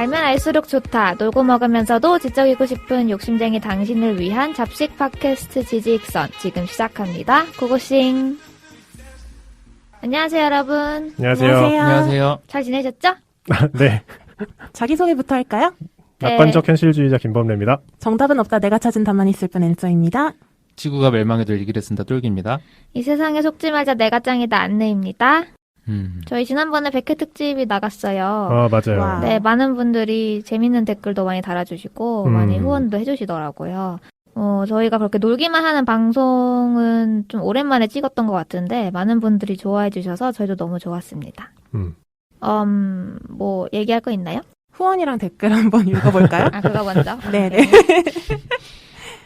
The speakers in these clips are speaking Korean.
알면 알수록 좋다. 놀고 먹으면서도 지적이고 싶은 욕심쟁이 당신을 위한 잡식 팟캐스트 지지익선 지금 시작합니다. 고고싱. 안녕하세요, 여러분. 안녕하세요. 안녕하세요. 잘 지내셨죠? 네. 자기소개부터 할까요? 네. 낙관적 현실주의자 김범래입니다. 정답은 없다. 내가 찾은 답만 있을 뿐 엔서입니다. 지구가 멸망해도 일기를 쓴다 똘기입니다. 이 세상에 속지 말자 내가 짱이다 안내입니다. 저희 지난번에 100회 특집이 나갔어요. 아, 맞아요. 와. 네, 많은 분들이 재밌는 댓글도 많이 달아주시고 많이 후원도 해주시더라고요. 저희가 그렇게 놀기만 하는 방송은 좀 오랜만에 찍었던 것 같은데 많은 분들이 좋아해 주셔서 저희도 너무 좋았습니다. 뭐 얘기할 거 있나요? 후원이랑 댓글 한번 읽어볼까요? 아, 그거 먼저? 네네.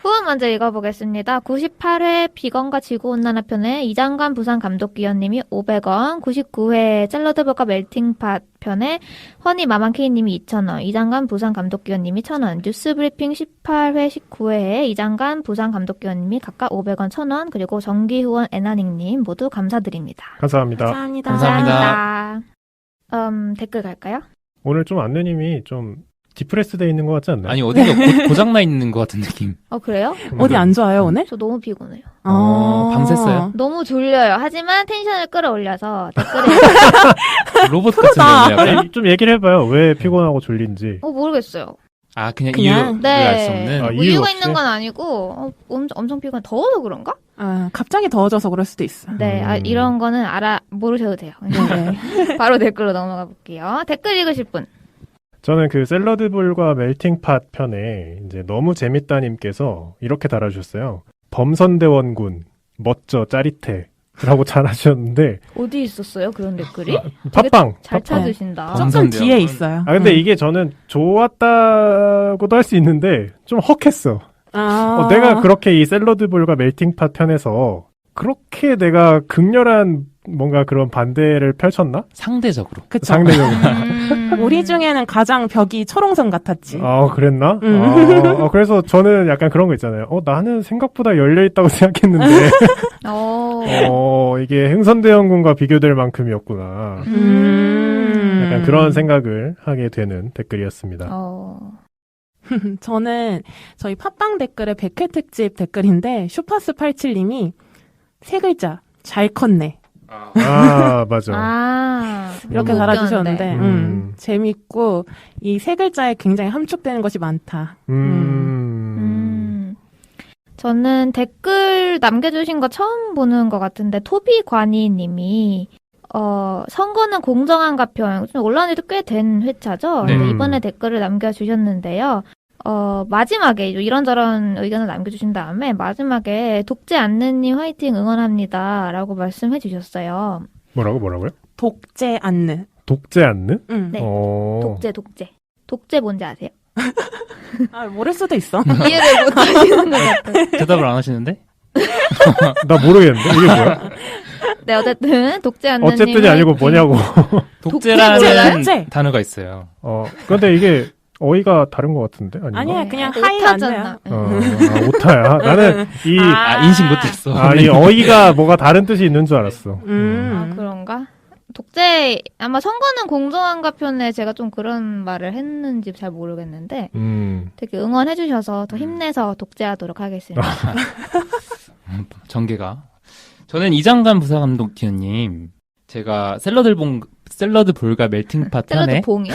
후원 먼저 읽어보겠습니다. 98회 비건과 지구온난화 편에 이장관 부산감독위원님이 500원, 99회 샐러드버거 멜팅팟 편에 허니 마만케이님이 2,000원, 이장관 부산감독위원님이 1,000원, 뉴스브리핑 18회, 19회에 이장관 부산감독위원님이 각각 500원, 1,000원, 그리고 정기후원 에나닝님 모두 감사드립니다. 감사합니다. 감사합니다. 감사합니다. 댓글 갈까요? 오늘 좀 안느님이 좀 디프레스돼 있는 것 같지 않나요? 아니 어디가 고장나 있는 것 같은 느낌. 그래요? 어디 안 좋아요, 오늘? 저 너무 피곤해요. 밤샜어요? 너무 졸려요. 하지만 텐션을 끌어올려서 댓글에 로봇 같은 건데요. 아니, 좀 얘기를 해봐요. 왜 피곤하고 졸린지. 모르겠어요. 아 그냥 그냥? 이유를 알 수 없는. 아, 뭐 이유 이유가 없이? 있는 건 아니고 엄청 피곤해. 더워서 그런가? 갑자기 더워져서 그럴 수도 있어. 네, 이런 거는 모르셔도 돼요. 네. 바로 댓글로 넘어가 볼게요. 댓글 읽으실 분. 저는 그 샐러드볼과 멜팅팟 편에 이제 너무 재밌다님께서 이렇게 달아주셨어요. 범선대원군, 멋져, 짜릿해. 라고 잘하셨는데. 어디 있었어요? 그런 댓글이? 팟빵. 잘 팟빵. 찾으신다. 네. 조금 뒤에 있어요. 아, 근데 이게 저는 좋았다고도 할 수 있는데 좀 헉했어. 내가 그렇게 이 샐러드볼과 멜팅팟 편에서 그렇게 내가 극렬한 뭔가 그런 반대를 펼쳤나? 상대적으로. 그쵸. 상대적으로. 우리 중에는 가장 벽이 초롱성 같았지. 그랬나? 그래서 저는 약간 그런 거 있잖아요. 나는 생각보다 열려있다고 생각했는데, 이게 흥선대원군과 비교될 만큼이었구나. 약간 그런 생각을 하게 되는 댓글이었습니다. 저는 저희 팟빵 댓글의 100회 특집 댓글인데, 슈퍼스87님이 세 글자, 잘 컸네. 맞아. 이렇게 너무 달아주셨는데, 웃겼는데. 재밌고, 이 세 글자에 굉장히 함축되는 것이 많다. 저는 댓글 남겨주신 거 처음 보는 것 같은데, 토비관이님이, 선거는 공정한가 편, 좀 온라인에 꽤 된 회차죠? 네. 근데 이번에 댓글을 남겨주셨는데요. 마지막에 이런저런 의견을 남겨주신 다음에 마지막에 독재 안느님 화이팅 응원합니다 라고 말씀해 주셨어요. 뭐라고요? 독재 안느. 독재 않는? 네. 독재. 독재 뭔지 아세요? 모를 수도 있어. 이해를 못 하시는 것 같아요. 대답을 안 하시는데? 나 모르겠는데? 이게 뭐야? 네, 어쨌든 독재 안느님 어쨌든이 아니고 뭐냐고. 독재라는 독재. 단어가 있어요. 근데 이게 어이가 다른 것 같은데? 아닌가? 아니야, 그냥 네, 하이 오타잖아. 안느야. 오타야. 나는 인식 못했어. 이 어이가 뭐가 다른 뜻이 있는 줄 알았어. 그런가? 독재, 아마 선거는 공정한가 편에 제가 좀 그런 말을 했는지 잘 모르겠는데, 되게 응원해주셔서 더 힘내서 독재하도록 하겠습니다. 전개가. 저는 이장관 부사감독위원님, 제가 샐러드볼과 멜팅팟 편에 샐러드 봉이요?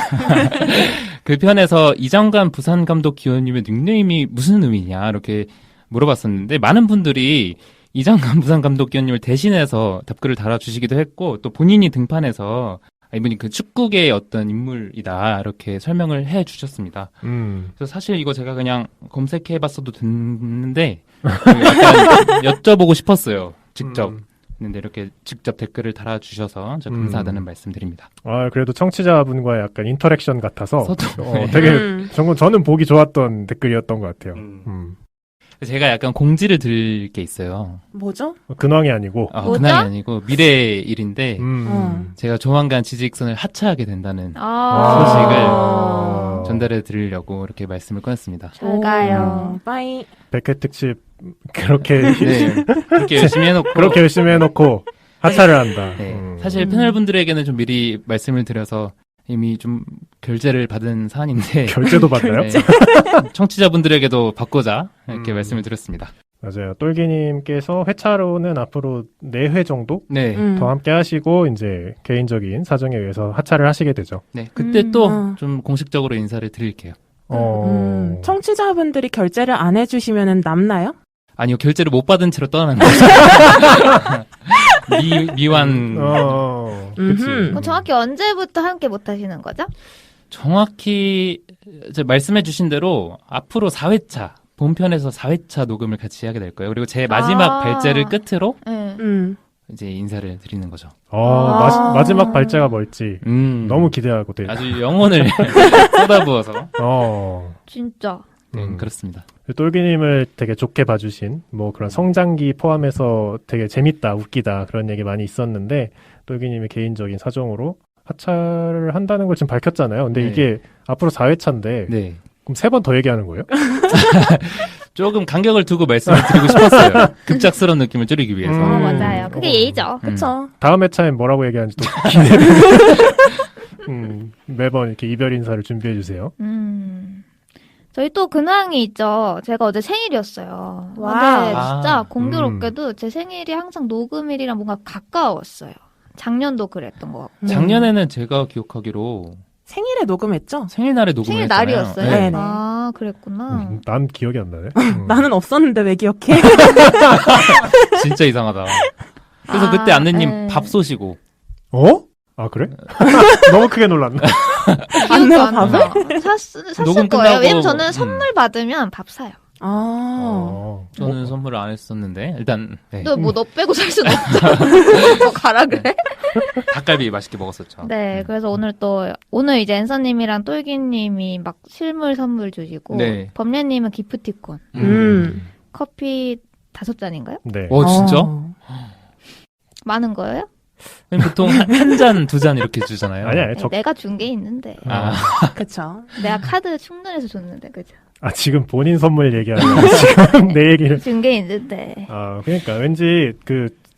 그 편에서 이장관 부산감독위원님의 닉네임이 무슨 의미냐 이렇게 물어봤었는데 많은 분들이 이장관 부산감독위원님을 대신해서 답글을 달아주시기도 했고 또 본인이 등판해서 이분이 그 축구계의 어떤 인물이다 이렇게 설명을 해주셨습니다. 그래서 사실 이거 제가 그냥 검색해봤어도 됐는데 약간 여쭤보고 싶었어요. 직접. 근데 이렇게 직접 댓글을 달아주셔서 저 감사하다는 말씀드립니다. 그래도 청취자분과의 약간 인터랙션 같아서 소통. 되게 저는 보기 좋았던 댓글이었던 것 같아요. 제가 약간 공지를 드릴 게 있어요. 뭐죠? 근황이 아니고. 근황이 아니고 미래의 일인데 제가 조만간 지지익선을 하차하게 된다는 소식을 전달해 드리려고 이렇게 말씀을 꺼냈습니다. 잘 가요. 빠이. 100회 특집 그렇게 그렇게 열심히 해놓고 그렇게 열심히 해놓고 하차를 한다. 사실 패널분들에게는 좀 미리 말씀을 드려서 이미 좀 결제를 받은 사안인데 결제도 받나요? 네. 청취자분들에게도 받고자 이렇게 말씀을 드렸습니다. 맞아요. 똘기님께서 회차로는 앞으로 4회 정도 네. 더 함께 하시고 이제 개인적인 사정에 의해서 하차를 하시게 되죠. 네. 그때 또 어. 좀 공식적으로 인사를 드릴게요. 청취자분들이 결제를 안 해주시면 남나요? 아니요, 결제를 못 받은 채로 떠나는 거죠. 미완. 그치. 그럼 정확히 언제부터 함께 못 하시는 거죠? 정확히 이제 말씀해주신 대로 앞으로 4회차, 본편에서 4회차 녹음을 같이 하게 될 거예요. 그리고 제 마지막 발제를 끝으로 네. 이제 인사를 드리는 거죠. 마지막 발제가 뭘지 너무 기대하고 돼요. 아주 영혼을 쏟아부어서. 진짜. 그렇습니다. 똘기님을 되게 좋게 봐주신 뭐 그런 성장기 포함해서 되게 재밌다, 웃기다 그런 얘기 많이 있었는데 똘기님의 개인적인 사정으로 하차를 한다는 걸 지금 밝혔잖아요. 근데 네. 이게 앞으로 4회차인데 네. 그럼 3번 더 얘기하는 거예요? 조금 간격을 두고 말씀을 드리고 싶었어요. 급작스러운 느낌을 줄이기 위해서. 맞아요. 그게 예의죠. 그쵸. 다음 회차엔 뭐라고 얘기하는지 또 기대를 매번 이렇게 이별 인사를 준비해 주세요. 저희 또 근황이 있죠. 제가 어제 생일이었어요. 와. 근데 진짜 공교롭게도 제 생일이 항상 녹음일이랑 뭔가 가까웠어요. 작년도 그랬던 것 같고. 작년에는 제가 기억하기로 생일에 녹음했죠? 생일날에 녹음을 생일 했잖아요. 날이었어요? 네. 네네. 아, 그랬구나. 난 기억이 안 나네. 나는 없었는데 왜 기억해? 진짜 이상하다. 그래서 그때 안느님 네. 밥 쏘시고. 어? 아 그래? 너무 크게 놀랐나? 기억도 안 밥을? 나. 샀을 녹음 거예요. 끝나고, 왜냐면 저는 선물 받으면 밥 사요. 저는 선물을 안 했었는데 일단 네. 너 빼고 살 수는 없잖아. 뭐 가라 그래? 닭갈비 맛있게 먹었었죠. 네, 그래서 오늘 이제 앤서님이랑 똘기님이 막 실물 선물 주시고, 네. 범례님은 기프티콘, 커피 5잔인가요? 네. 진짜? 많은 거예요? 보통 한 잔, 2잔 이렇게 주잖아요. 아니야, 네, 내가 준 게 있는데. 그쵸. 내가 카드 충전해서 줬는데, 그죠? 지금 본인 선물 얘기하는 지금 내 얘기를. 준 게 있는데. 그러니까 왠지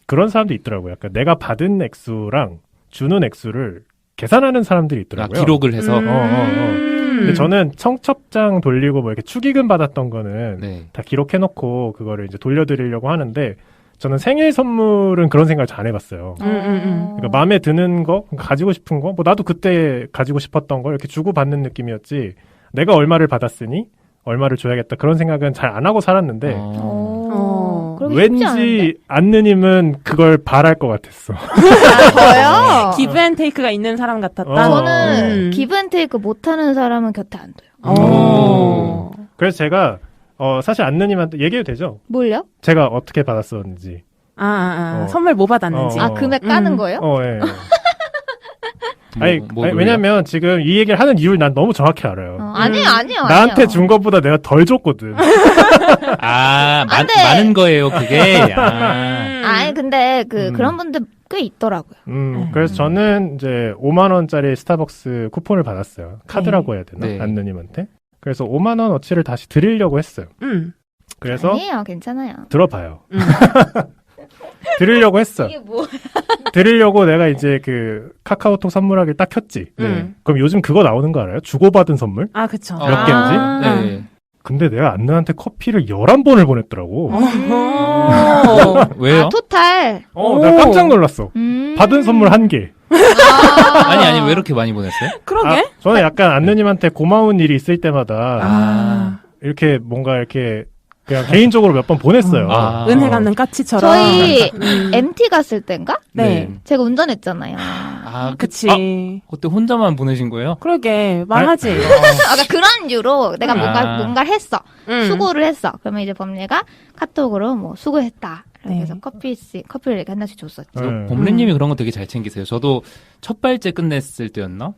그런 사람도 있더라고요. 약간 내가 받은 액수랑 주는 액수를 계산하는 사람들이 있더라고요. 기록을 해서. 근데 저는 청첩장 돌리고 뭐 이렇게 축의금 받았던 거는 네. 다 기록해놓고 그거를 이제 돌려드리려고 하는데 저는 생일 선물은 그런 생각을 잘 안 해봤어요. 그러니까 마음에 드는 거, 가지고 싶은 거, 뭐 나도 그때 가지고 싶었던 걸 이렇게 주고받는 느낌이었지. 내가 얼마를 받았으니 얼마를 줘야겠다 그런 생각은 잘 안 하고 살았는데 그럼 쉽지 않은데? 왠지 안느님은 그걸 바랄 것 같았어. 저요? 기브앤테이크가 있는 사람 같았다. 저는 기브앤테이크 못하는 사람은 곁에 안 둬요. 그래서 제가 사실 안느님한테 얘기해도 되죠? 뭘요? 제가 어떻게 받았었는지. 선물 뭐 받았는지. 금액 까는 거예요? 예. 왜냐면 지금 이 얘기를 하는 이유를 난 너무 정확히 알아요. 아니에요. 나한테 준 것보다 내가 덜 줬거든. 많은 거예요, 그게. 아니, 근데 그런 분들 꽤 있더라고요. 그래서 저는 이제 5만원짜리 스타벅스 쿠폰을 받았어요. 카드라고 해야 되나? 네. 안느님한테. 그래서 5만원 어치를 다시 드리려고 했어요. 그래서 아니에요. 괜찮아요. 들어봐요. 드리려고 했어. 이게 뭐야? 드리려고 내가 이제 카카오톡 선물하기를 딱 켰지. 그럼 요즘 그거 나오는 거 알아요? 주고받은 선물? 그쵸. 몇 개인지? 네. 근데 내가 안느한테 커피를 11번을 보냈더라고. 왜요? 토탈. 내가 깜짝 놀랐어. 받은 선물 1개. 아니, 왜 이렇게 많이 보냈어요? 그러게. 저는 약간 안느님한테 고마운 일이 있을 때마다 이렇게 뭔가 이렇게 그냥 개인적으로 몇 번 보냈어요. 은혜 갚는 까치처럼. 저희 MT 갔을 땐가? 네. 제가 운전했잖아요. 그치. 그때 혼자만 보내신 거예요? 그러게. 말하지. 그런 이유로 내가 뭔가를 했어. 수고를 했어. 그러면 이제 범례가 카톡으로 뭐 수고했다. 그래서 커피를 이렇게 하나씩 줬었죠. 범례님이 그런 거 되게 잘 챙기세요. 저도 첫 발제 끝냈을 때였나?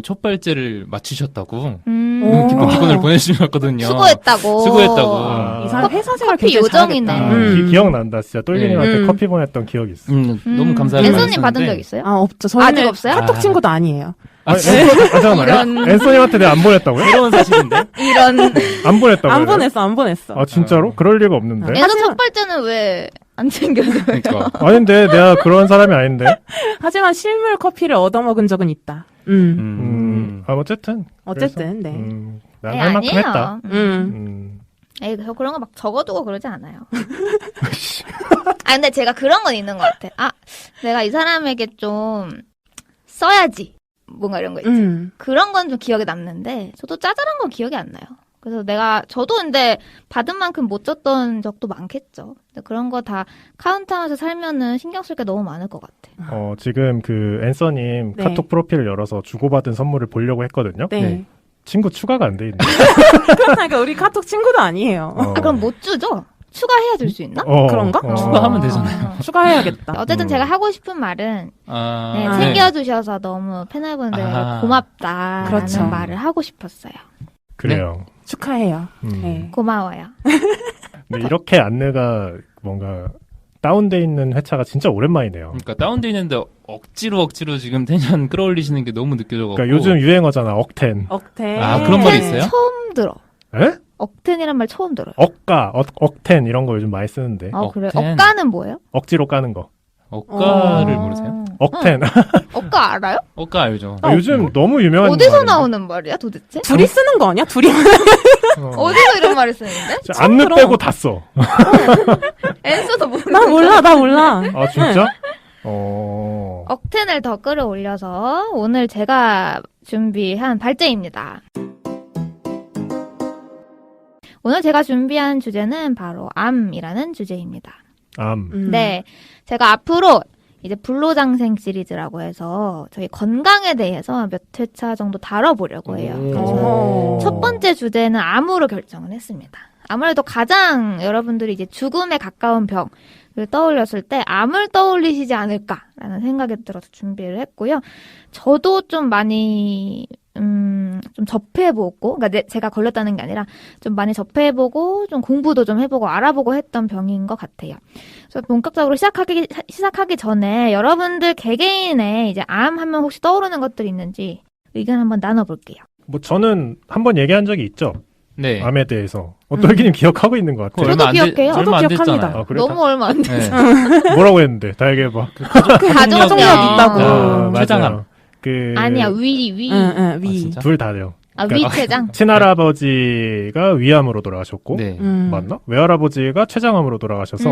첫 발제를 마치셨다고. 기프티콘을 보내주셨거든요. 수고했다고. 이 사람 회사 생활 커피 굉장히 요정이네. 잘하겠다. 기억난다. 진짜 똘기님한테 커피 보냈던 기억이 있어. 너무 감사하게 앤서님 받은 적 있어요? 없죠. 저희는 아직 없어요? 카톡 친구도 아니에요. 잠깐만요. 앤서님한테 내가 안 보냈다고요? 새로운 사실인데? 안 보냈다고요? 안 보냈어. 진짜로? 그럴 리가 없는데. 앤서 첫 발제는 왜 안 챙겨줘요? 아닌데 내가 그런 사람이 아닌데. 하지만 실물 커피를 얻어먹은 적은 있다. 어쨌든. 어쨌든, 네. 난 에이, 할 만큼 아니에요. 했다. 에이, 저 그런 거 막 적어두고 그러지 않아요. 아, 근데 제가 그런 건 있는 것 같아. 아, 내가 이 사람에게 좀 써야지. 뭔가 이런 거 있지. 그런 건 좀 기억에 남는데, 저도 짜잘한 건 기억이 안 나요. 그래서 저도 근데 받은 만큼 못 줬던 적도 많겠죠. 근데 그런 거 다 카운트하면서 살면은 신경 쓸 게 너무 많을 것 같아. 지금 그 앤서님 네. 카톡 프로필을 열어서 주고받은 선물을 보려고 했거든요. 네. 네. 친구 추가가 안 돼 있네. 그러니까 우리 카톡 친구도 아니에요. 아, 그럼 못 주죠? 추가해야 줄 수 있나? 그런가? 추가하면 되잖아요. 추가해야겠다. 어쨌든 제가 하고 싶은 말은 네, 챙겨주셔서 너무 패널분들에게 고맙다라는 그렇죠. 말을 하고 싶었어요. 그래요. 축하해요. 음. 네. 고마워요. 근데 이렇게 안내가 뭔가 다운돼 있는 회차가 진짜 오랜만이네요. 그러니까 다운돼 있는데 억지로 지금 텐션 끌어올리시는 게 너무 느껴져가지고. 그러니까 요즘 유행어잖아. 억텐. 억텐. 아, 그런 말이 억텐 있어요? 처음 들어. 에? 억텐이란 말 처음 들어요. 억가, 억텐 이런 거 요즘 많이 쓰는데. 아, 그래. 억텐. 억가는 뭐예요? 억지로 까는 거. 억가를 모르세요? 억텐. 억가 알아요? 억가 알죠? 요즘 너무 유명한 어디서 말인데. 나오는 말이야 도대체? 둘이 쓰는 거 아니야? 둘이. 어디서 이런 말을 쓰는데? 안느 들어. 빼고 다 써. 앤서도 모르는 나 몰라. 아, 진짜? 억텐을 더 끌어올려서 오늘 제가 준비한 발제입니다. 오늘 제가 준비한 주제는 바로 암이라는 주제입니다. 네, 제가 앞으로 이제 불로장생 시리즈라고 해서 저희 건강에 대해서 몇 회차 정도 다뤄보려고 해요. 그래서 첫 번째 주제는 암으로 결정을 했습니다. 아무래도 가장 여러분들이 이제 죽음에 가까운 병을 떠올렸을 때 암을 떠올리시지 않을까라는 생각이 들어서 준비를 했고요. 저도 좀 많이 좀 접해보고, 그러니까 제가 걸렸다는 게 아니라 좀 많이 접해보고 좀 공부도 좀 해보고 알아보고 했던 병인 것 같아요. 그래서 본격적으로 시작하기 전에 여러분들 개개인의 이제 암 하면 혹시 떠오르는 것들이 있는지 의견 한번 나눠볼게요. 뭐 저는 한번 얘기한 적이 있죠. 네. 암에 대해서. 떨기님 기억하고 있는 것 같아요. 저도 기억해요. 얼마 안 저도 기억합니다. 됐잖아요. 아, 그래? 너무 얼마 안 돼. 네. 뭐라고 했는데? 다 얘기해봐. 가족력 있다고. 맞아요. 췌장암. 아니야, 위. 응, 위. 진짜? 둘 다요. 아, 그러니까 위췌장. 친할아버지가 위암으로 돌아가셨고, 네. 맞나? 외할아버지가 췌장암으로 돌아가셔서,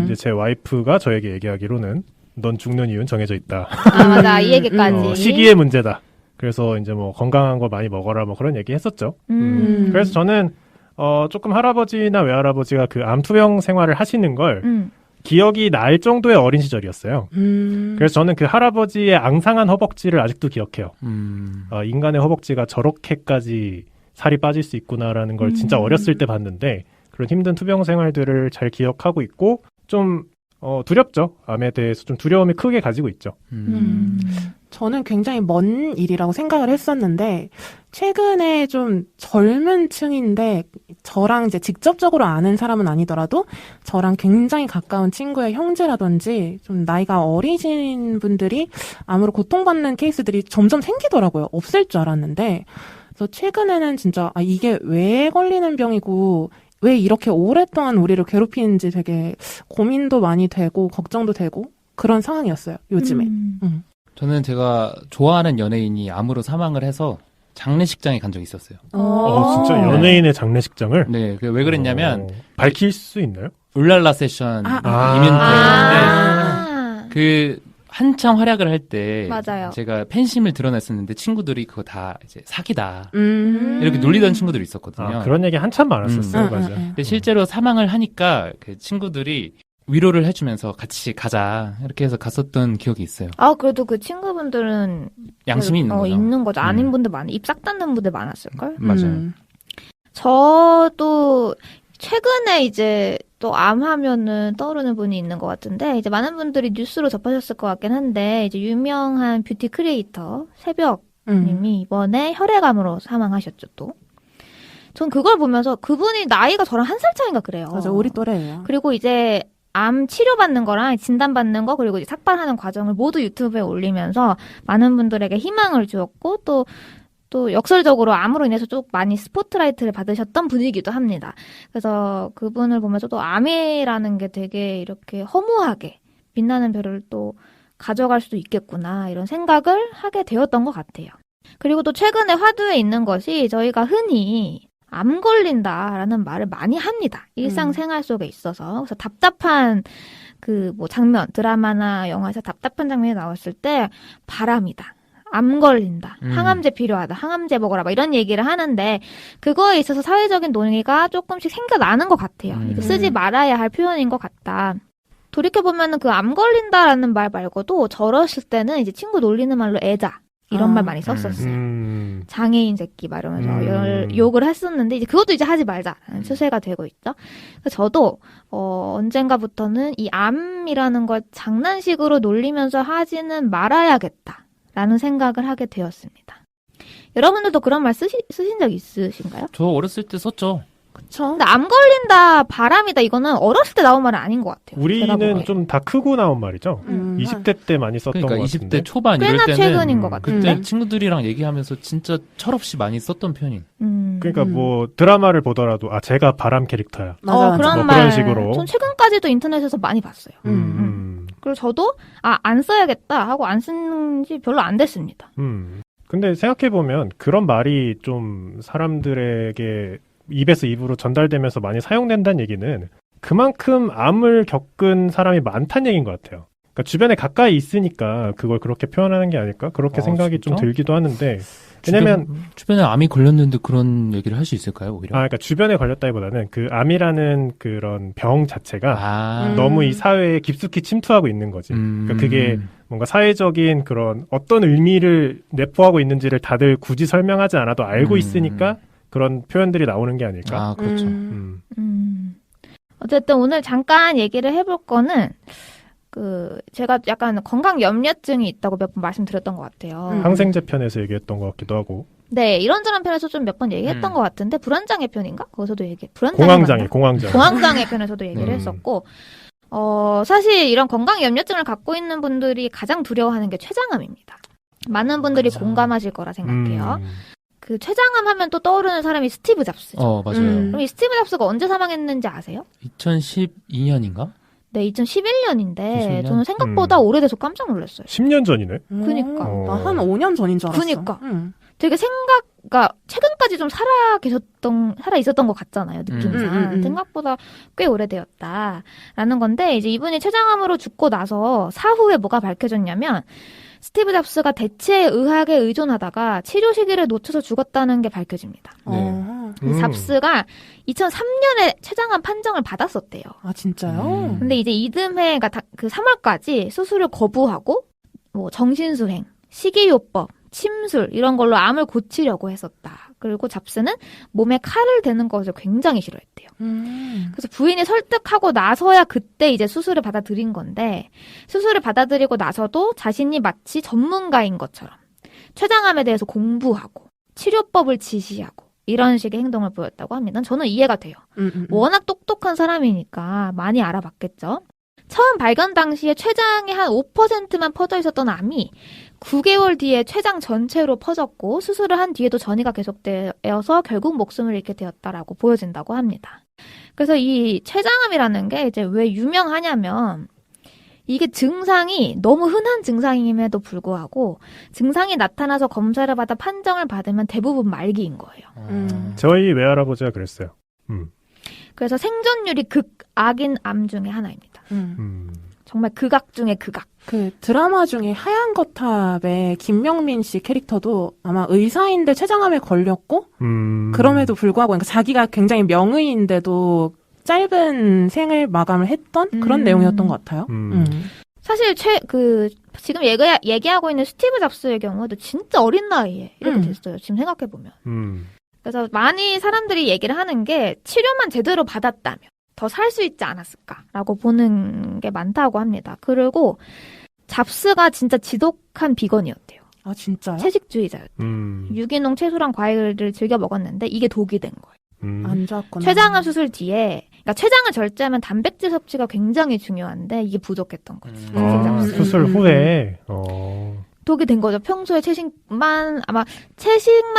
이제 제 와이프가 저에게 얘기하기로는, 넌 죽는 이유는 정해져 있다. 아, 맞아. 이 얘기까지. 시기의 문제다. 그래서 이제 뭐 건강한 거 많이 먹어라 뭐 그런 얘기 했었죠. 그래서 저는, 조금 할아버지나 외할아버지가 그 암투병 생활을 하시는 걸, 기억이 날 정도의 어린 시절이었어요. 그래서 저는 그 할아버지의 앙상한 허벅지를 아직도 기억해요. 인간의 허벅지가 저렇게까지 살이 빠질 수 있구나라는 걸 진짜 어렸을 때 봤는데 그런 힘든 투병 생활들을 잘 기억하고 있고 좀 두렵죠. 암에 대해서 좀 두려움이 크게 가지고 있죠. 저는 굉장히 먼 일이라고 생각을 했었는데 최근에 좀 젊은 층인데 저랑 이제 직접적으로 아는 사람은 아니더라도 저랑 굉장히 가까운 친구의 형제라든지 좀 나이가 어리신 분들이 암으로 고통받는 케이스들이 점점 생기더라고요. 없을 줄 알았는데 그래서 최근에는 진짜 이게 왜 걸리는 병이고 왜 이렇게 오랫동안 우리를 괴롭히는지 되게 고민도 많이 되고 걱정도 되고 그런 상황이었어요. 요즘에. 저는 제가 좋아하는 연예인이 암으로 사망을 해서 장례식장에 간 적이 있었어요. 진짜 연예인의 장례식장을? 네, 왜 그랬냐면 밝힐 수 있나요? 울랄라 세션 이민때 그 한창 활약을 할 때 맞아요. 제가 팬심을 드러냈었는데 친구들이 그거 다 이제 사기다 이렇게 놀리던 친구들이 있었거든요. 그런 얘기 한참 많았었어요. 맞아요. 근데 실제로 사망을 하니까 그 친구들이 위로를 해주면서 같이 가자 이렇게 해서 갔었던 기억이 있어요. 아, 그래도 그 친구분들은 양심이 있는 거죠. 있는 거죠. 아닌 분들 입 싹 닫는 분들 많았을걸? 맞아요. 저도 최근에 이제 또 암 하면은 떠오르는 분이 있는 것 같은데 이제 많은 분들이 뉴스로 접하셨을 것 같긴 한데 이제 유명한 뷰티 크리에이터 새벽님이 이번에 혈액암으로 사망하셨죠 또. 전 그걸 보면서 그분이 나이가 저랑 1살 차이인가 그래요. 맞아, 우리 또래예요. 그리고 이제 암 치료받는 거랑 진단받는 거 그리고 이제 삭발하는 과정을 모두 유튜브에 올리면서 많은 분들에게 희망을 주었고 또 역설적으로 암으로 인해서 좀 많이 스포트라이트를 받으셨던 분이기도 합니다. 그래서 그분을 보면서 또 암이라는 게 되게 이렇게 허무하게 빛나는 별을 또 가져갈 수도 있겠구나 이런 생각을 하게 되었던 것 같아요. 그리고 또 최근에 화두에 있는 것이 저희가 흔히 암 걸린다라는 말을 많이 합니다. 일상생활 속에 있어서. 그래서 답답한 장면, 드라마나 영화에서 답답한 장면이 나왔을 때 바람이다. 암 걸린다. 항암제 필요하다. 항암제 먹어라. 막 이런 얘기를 하는데 그거에 있어서 사회적인 논의가 조금씩 생겨나는 것 같아요. 이거 쓰지 말아야 할 표현인 것 같다. 돌이켜보면은 그 암 걸린다라는 말 말고도 저랬을 때는 이제 친구 놀리는 말로 애자. 이런 말 많이 썼었어요. 장애인 새끼 막 이러면서 욕을 했었는데 이제 그것도 이제 하지 말자라는 추세가 되고 있죠. 그래서 저도 언젠가부터는 이 암이라는 걸 장난식으로 놀리면서 하지는 말아야겠다라는 생각을 하게 되었습니다. 여러분들도 그런 말 쓰신 적 있으신가요? 저 어렸을 때 썼죠. 그쵸. 근데 암 걸린다, 바람이다 이거는 어렸을 때 나온 말은 아닌 것 같아요. 우리는 좀 다 크고 나온 말이죠. 20대 때 많이 썼던 그러니까 것 20대 같은데. 초반 이럴 꽤나 때는 최근인 것 같은데. 그때 친구들이랑 얘기하면서 진짜 철없이 많이 썼던 편이. 그러니까 뭐 드라마를 보더라도 제가 바람 캐릭터야. 맞아. 그런 뭐 말. 그런 식으로. 전 최근까지도 인터넷에서 많이 봤어요. 그리고 저도 안 써야겠다 하고 안 쓴 지 별로 안 됐습니다. 근데 생각해보면 그런 말이 좀 사람들에게 입에서 입으로 전달되면서 많이 사용된다는 얘기는 그만큼 암을 겪은 사람이 많다는 얘기인 것 같아요. 그러니까 주변에 가까이 있으니까 그걸 그렇게 표현하는 게 아닐까? 그렇게 생각이 진짜? 좀 들기도 하는데 왜냐면 주변에 암이 걸렸는데 그런 얘기를 할 수 있을까요, 오히려? 그러니까 주변에 걸렸다기보다는 그 암이라는 그런 병 자체가 너무 이 사회에 깊숙이 침투하고 있는 거지. 그러니까 그게 뭔가 사회적인 그런 어떤 의미를 내포하고 있는지를 다들 굳이 설명하지 않아도 알고 있으니까 그런 표현들이 나오는 게 아닐까? 그렇죠. 어쨌든 오늘 잠깐 얘기를 해볼 거는 제가 약간 건강 염려증이 있다고 몇 번 말씀드렸던 것 같아요. 항생제 편에서 얘기했던 것 같기도 하고. 네, 이런저런 편에서 좀 몇 번 얘기했던 것 같은데 불안장애 편인가? 거기서도 공황장애 편에서도 얘기를 했었고 사실 이런 건강 염려증을 갖고 있는 분들이 가장 두려워하는 게 췌장암입니다. 많은 분들이 공감하실 거라 생각해요. 그 췌장암 하면 또 떠오르는 사람이 스티브 잡스죠. 맞아요. 그럼 이 스티브 잡스가 언제 사망했는지 아세요? 2012년인가? 네, 2011년인데 2011년? 저는 생각보다 오래돼서 깜짝 놀랐어요. 10년 전이네. 그니까. 나 한 5년 전인 줄 알았어. 그니까. 되게 그러니까 최근까지 좀 살아 있었던 것 같잖아요, 느낌상. 생각보다 꽤 오래되었다라는 건데, 이제 이분이 췌장암으로 죽고 나서 사후에 뭐가 밝혀졌냐면, 스티브 잡스가 대체 의학에 의존하다가 치료 시기를 놓쳐서 죽었다는 게 밝혀집니다. 이 잡스가 2003년에 췌장암 판정을 받았었대요. 아, 진짜요? 근데 이제 이듬해, 그러니까 그 3월까지 수술을 거부하고, 뭐 정신수행, 식이요법, 침술 이런 걸로 암을 고치려고 했었다. 그리고 잡스는 몸에 칼을 대는 것을 굉장히 싫어했대요. 그래서 부인이 설득하고 나서야 그때 이제 수술을 받아들인 건데 수술을 받아들이고 나서도 자신이 마치 전문가인 것처럼 췌장암에 대해서 공부하고 치료법을 지시하고 이런 식의 행동을 보였다고 합니다. 저는 이해가 돼요. 워낙 똑똑한 사람이니까 많이 알아봤겠죠. 처음 발견 당시에 췌장의 한 5%만 퍼져 있었던 암이 9개월 뒤에 췌장 전체로 퍼졌고 수술을 한 뒤에도 전이가 계속되어서 결국 목숨을 잃게 되었다라고 보여진다고 합니다. 그래서 이 췌장암이라는 게 이제 왜 유명하냐면 이게 증상이 너무 흔한 증상임에도 불구하고 증상이 나타나서 검사를 받아 판정을 받으면 대부분 말기인 거예요. 저희 외할아버지가 그랬어요. 그래서 생존율이 극악인 암 중에 하나입니다. 정말 극악 중에 극악. 그 드라마 중에 하얀 거탑의 김명민 씨 캐릭터도 아마 의사인데 췌장암에 걸렸고 그럼에도 불구하고 그러니까 자기가 굉장히 명의인데도 짧은 생을 마감을 했던 그런 내용이었던 것 같아요. 사실 지금 얘기하고 있는 스티브 잡스의 경우에도 진짜 어린 나이에 이렇게 됐어요. 지금 생각해 보면. 그래서 많이 사람들이 얘기를 하는 게 치료만 제대로 받았다면 더 살 수 있지 않았을까라고 보는 게 많다고 합니다. 그리고 잡스가 진짜 지독한 비건이었대요. 아, 진짜요? 채식주의자였대요. 유기농 채소랑 과일을 즐겨 먹었는데 이게 독이 된 거예요. 안 좋았구나. 췌장암 수술 뒤에 그러니까 췌장을 절제하면 단백질 섭취가 굉장히 중요한데 이게 부족했던 거지. 수술 후에 독이 된 거죠. 평소에 채식만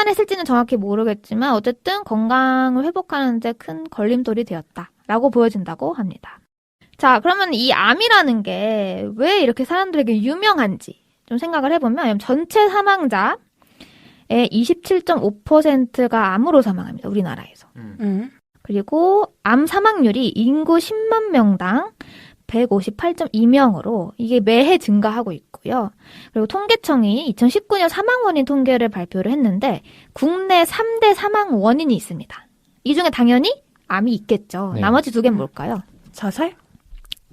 했을지는 정확히 모르겠지만 어쨌든 건강을 회복하는 데 큰 걸림돌이 되었다라고 보여진다고 합니다. 자, 그러면 이 암이라는 게 왜 이렇게 사람들에게 유명한지 좀 생각을 해보면 전체 사망자의 27.5%가 암으로 사망합니다. 우리나라에서. 그리고 암 사망률이 인구 10만 명당 158.2명으로 이게 매해 증가하고 있고요. 그리고 통계청이 2019년 사망 원인 통계를 발표를 했는데 국내 3대 사망 원인이 있습니다. 이 중에 당연히 암이 있겠죠. 네. 나머지 두 개는 뭘까요? 자살?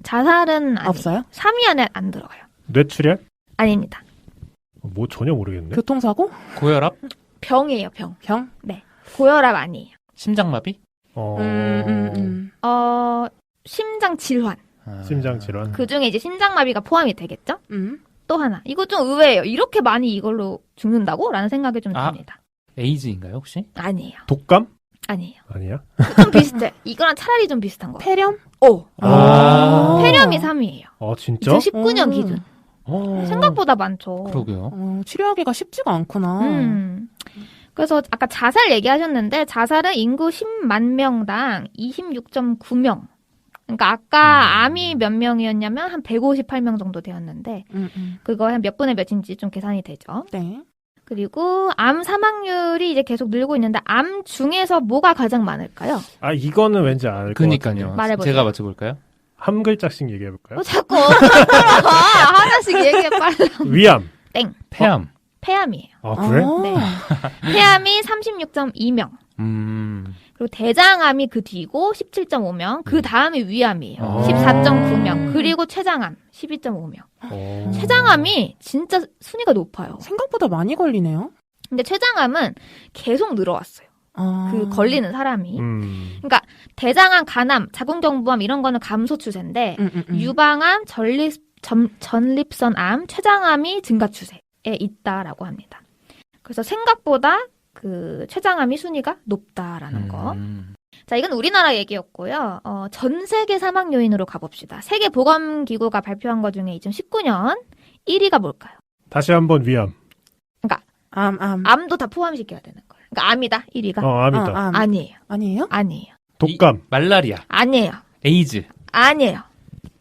자살은 아니에요. 없어요? 3위 안에 안 들어가요. 뇌출혈? 아닙니다. 뭐 전혀 모르겠네. 교통사고? 고혈압? 병이에요, 병. 병? 고혈압 아니에요. 심장마비? 심장 질환. 심장 질환. 그 중에 이제 심장마비가 포함이 되겠죠? 또 하나. 이거 좀 의외예요. 이렇게 많이 이걸로 죽는다고? 라는 생각이 좀 아. 듭니다. 에이즈인가요, 혹시? 아니에요. 독감? 아니에요. 아니야? 좀 비슷해. 이거랑 차라리 좀 비슷한 거. 폐렴? 폐렴이 3위예요. 진짜? 2019년 기준. 생각보다 많죠. 그러게요. 치료하기가 쉽지가 않구나. 그래서 아까 자살 얘기하셨는데 자살은 인구 10만 명당 26.9명. 그러니까 아까 암이 몇 명이었냐면 한 158명 정도 되었는데 그거 한 몇 분의 몇인지 좀 계산이 되죠. 네. 그리고 암 사망률이 이제 계속 늘고 있는데 암 중에서 뭐가 가장 많을까요? 이거는 왠지 알 것 같아요. 그니까요. 말해보세요. 제가 맞춰볼까요? 한 글자씩 얘기해볼까요? 자꾸 하나씩 얘기해 빨라. 위암. 땡. 폐암. 폐암이에요. 그래? 네. 폐암이 36.2명. 그리고 대장암이 그 뒤고 17.5명. 그 다음이 위암이에요. 14.9명. 그리고 췌장암 12.5명. 췌장암이 진짜 순위가 높아요. 생각보다 많이 걸리네요. 근데 췌장암은 계속 늘어왔어요. 그 걸리는 사람이. 그러니까 대장암, 간암, 자궁경부암 이런 거는 감소 추세인데 유방암, 전립선암, 췌장암이 증가 추세에 있다라고 합니다. 그래서 생각보다 그 췌장암이 순위가 높다라는 거. 자, 이건 우리나라 얘기였고요. 전 세계 사망 요인으로 가봅시다. 세계보건기구가 발표한 것 중에 2019년 1위가 뭘까요? 다시 한번 위암. 그러니까 암도 다 포함시켜야 되는 거예요. 그러니까 암이다 1위가. 암이다. 아니에요. 아니에요? 아니에요. 독감. 말라리아. 아니에요. 에이즈. 아니에요.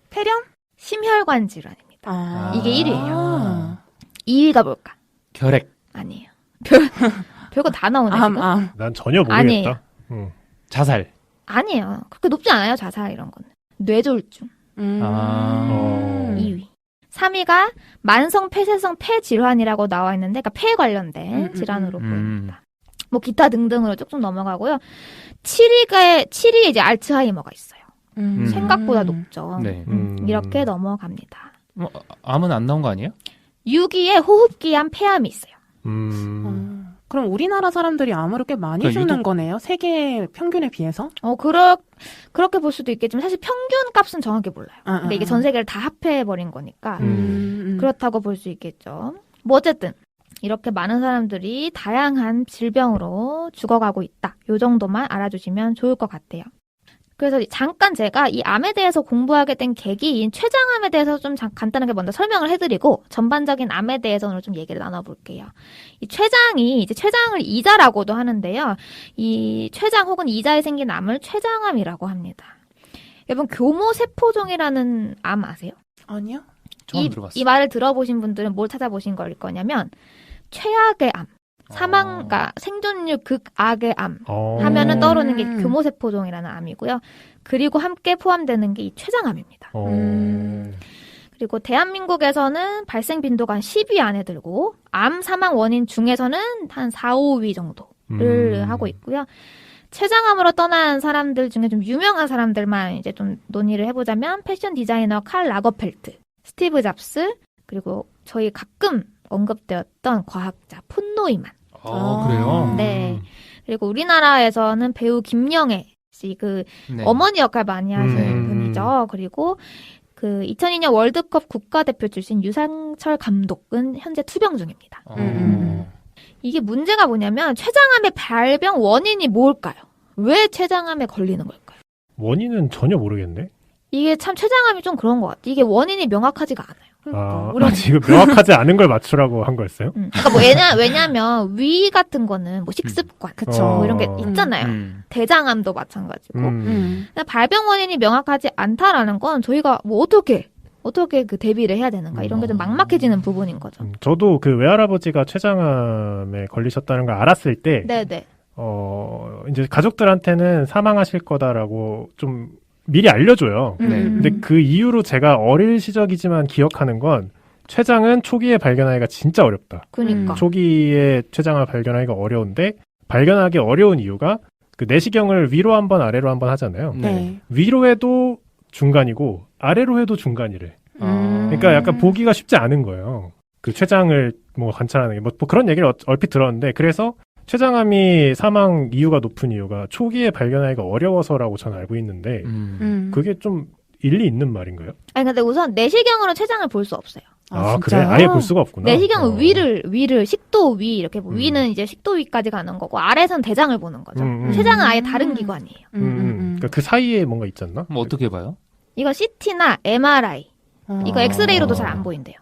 폐렴? 심혈관 질환입니다. 이게 1위예요. 2위가 뭘까? 결핵. 아니에요. 별거 다 나오네. 지금. 난 전혀 모르겠다. 아니에요. 자살. 아니에요. 그렇게 높지 않아요. 자살 이런 거는. 뇌졸중 2위. 3위가 만성 폐쇄성 폐질환이라고 나와 있는데, 그러니까 폐에 관련된 질환으로 보입니다. 뭐 기타 등등으로 쭉쭉 넘어가고요. 7위에 이제 알츠하이머가 있어요. 생각보다 높죠. 네. 이렇게 넘어갑니다. 암은 안 나온 거 아니에요? 6위에 호흡기암, 폐암이 있어요. 그럼 우리나라 사람들이 암으로 꽤 많이 그러니까 죽는 거네요? 세계 평균에 비해서? 그렇게 볼 수도 있겠지만 사실 평균 값은 정확히 몰라요. 그러니까 이게 전 세계를 다 합해버린 거니까 그렇다고 볼 수 있겠죠. 뭐 어쨌든 이렇게 많은 사람들이 다양한 질병으로 죽어가고 있다. 요 정도만 알아주시면 좋을 것 같아요. 그래서 잠깐 제가 이 암에 대해서 공부하게 된 계기인 췌장암에 대해서 좀 간단하게 먼저 설명을 해드리고 전반적인 암에 대해서 오늘 좀 얘기를 나눠볼게요. 이 췌장이 이제 췌장을 이자라고도 하는데요. 이 췌장 혹은 이자에 생긴 암을 췌장암이라고 합니다. 여러분 교모세포종이라는 암 아세요? 아니요. 처음 들어봤어요. 이 말을 들어보신 분들은 뭘 찾아보신 걸 거냐면 최악의 암. 그러니까 생존율 극악의 암 하면은 떠오르는 게 교모세포종이라는 암이고요. 그리고 함께 포함되는 게 이 췌장암입니다. 그리고 대한민국에서는 발생 빈도가 한 10위 안에 들고 암 사망 원인 중에서는 한 4, 5위 정도를 하고 있고요. 췌장암으로 떠난 사람들 중에 좀 유명한 사람들만 이제 좀 논의를 해보자면 패션 디자이너 칼 라거펠트, 스티브 잡스, 그리고 저희 가끔 언급되었던 과학자 폰 노이만. 그래요? 네. 그리고 우리나라에서는 배우 김영애 씨, 네. 어머니 역할 많이 하시는 분이죠. 그리고 2002년 월드컵 국가대표 출신 유상철 감독은 현재 투병 중입니다. 이게 문제가 뭐냐면 췌장암의 발병 원인이 뭘까요? 왜 췌장암에 걸리는 걸까요? 원인은 전혀 모르겠네. 이게 참 췌장암이 좀 그런 것 같아요. 이게 원인이 명확하지가 않아요. 그러니까. 지금 명확하지 않은 걸 맞추라고 한 거였어요? 그러니까 뭐 왜냐면 위 같은 거는 뭐 식습관, 그쵸. 뭐 이런 게 있잖아요. 대장암도 마찬가지고. 근데 발병 원인이 명확하지 않다라는 건 저희가 뭐 어떻게 그 대비를 해야 되는가 이런 게 좀 막막해지는 부분인 거죠. 저도 그 외할아버지가 췌장암에 걸리셨다는 걸 알았을 때, 네네. 이제 가족들한테는 사망하실 거다라고 좀 미리 알려줘요. 네. 근데 그 이후로 제가 어릴 시절이지만 기억하는 건 췌장은 초기에 발견하기가 진짜 어렵다. 그러니까. 초기에 췌장을 발견하기가 어려운데 발견하기 어려운 이유가 그 내시경을 위로 한 번 아래로 한 번 하잖아요. 네. 위로 해도 중간이고 아래로 해도 중간이래. 아. 그러니까 약간 보기가 쉽지 않은 거예요. 그 췌장을 뭐 관찰하는 게 뭐 그런 얘기를 얼핏 들었는데 그래서 췌장암이 사망 이유가 높은 이유가 초기에 발견하기가 어려워서라고 저는 알고 있는데 그게 좀 일리 있는 말인가요? 아니 근데 우선 내시경으로 췌장을 볼 수 없어요. 그래? 진짜요? 아예 볼 수가 없구나. 내시경은 위를 식도 위 이렇게 위는 이제 식도 위까지 가는 거고 아래선 대장을 보는 거죠. 췌장은 아예 다른 기관이에요. 그러니까 그 사이에 뭔가 있지 않나? 뭐 어떻게 봐요? 이거 CT나 MRI 이거 엑스레이로도 잘 안 보인대요.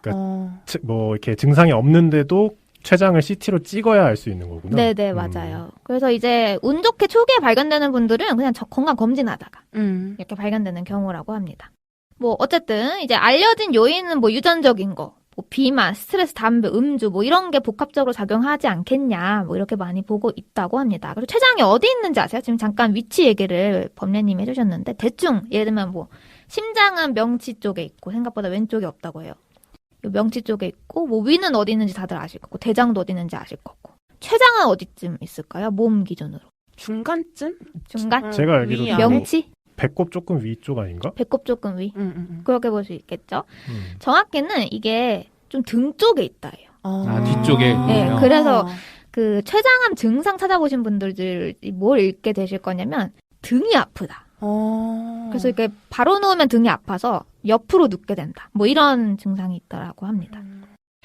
뭐 이렇게 증상이 없는데도 췌장을 CT로 찍어야 알 수 있는 거구나. 네네 맞아요. 그래서 이제 운 좋게 초기에 발견되는 분들은 그냥 건강 검진하다가 이렇게 발견되는 경우라고 합니다. 뭐 어쨌든 이제 알려진 요인은 뭐 유전적인 거, 뭐 비만, 스트레스, 담배, 음주 뭐 이런 게 복합적으로 작용하지 않겠냐 뭐 이렇게 많이 보고 있다고 합니다. 그리고 췌장이 어디 있는지 아세요? 지금 잠깐 위치 얘기를 법례님이 해주셨는데 대충 예를 들면 뭐 심장은 명치 쪽에 있고 생각보다 왼쪽에 없다고 해요. 명치 쪽에 있고 뭐 위는 어디 있는지 다들 아실 거고 대장도 어디 있는지 아실 거고 췌장은 어디쯤 있을까요? 몸 기준으로 중간쯤? 중간? 제가 알기로 위, 명치? 배꼽 조금 위쪽 아닌가? 배꼽 조금 위? 그렇게 볼 수 있겠죠. 음. 정확히는 이게 좀 등 쪽에 있다예요. 뒤쪽에. 네, 있군요. 그래서 그 췌장암 증상 찾아보신 분들이 뭘 읽게 되실 거냐면 등이 아프다. 그래서 이렇게 바로 누우면 등이 아파서 옆으로 눕게 된다. 뭐 이런 증상이 있다라고 합니다.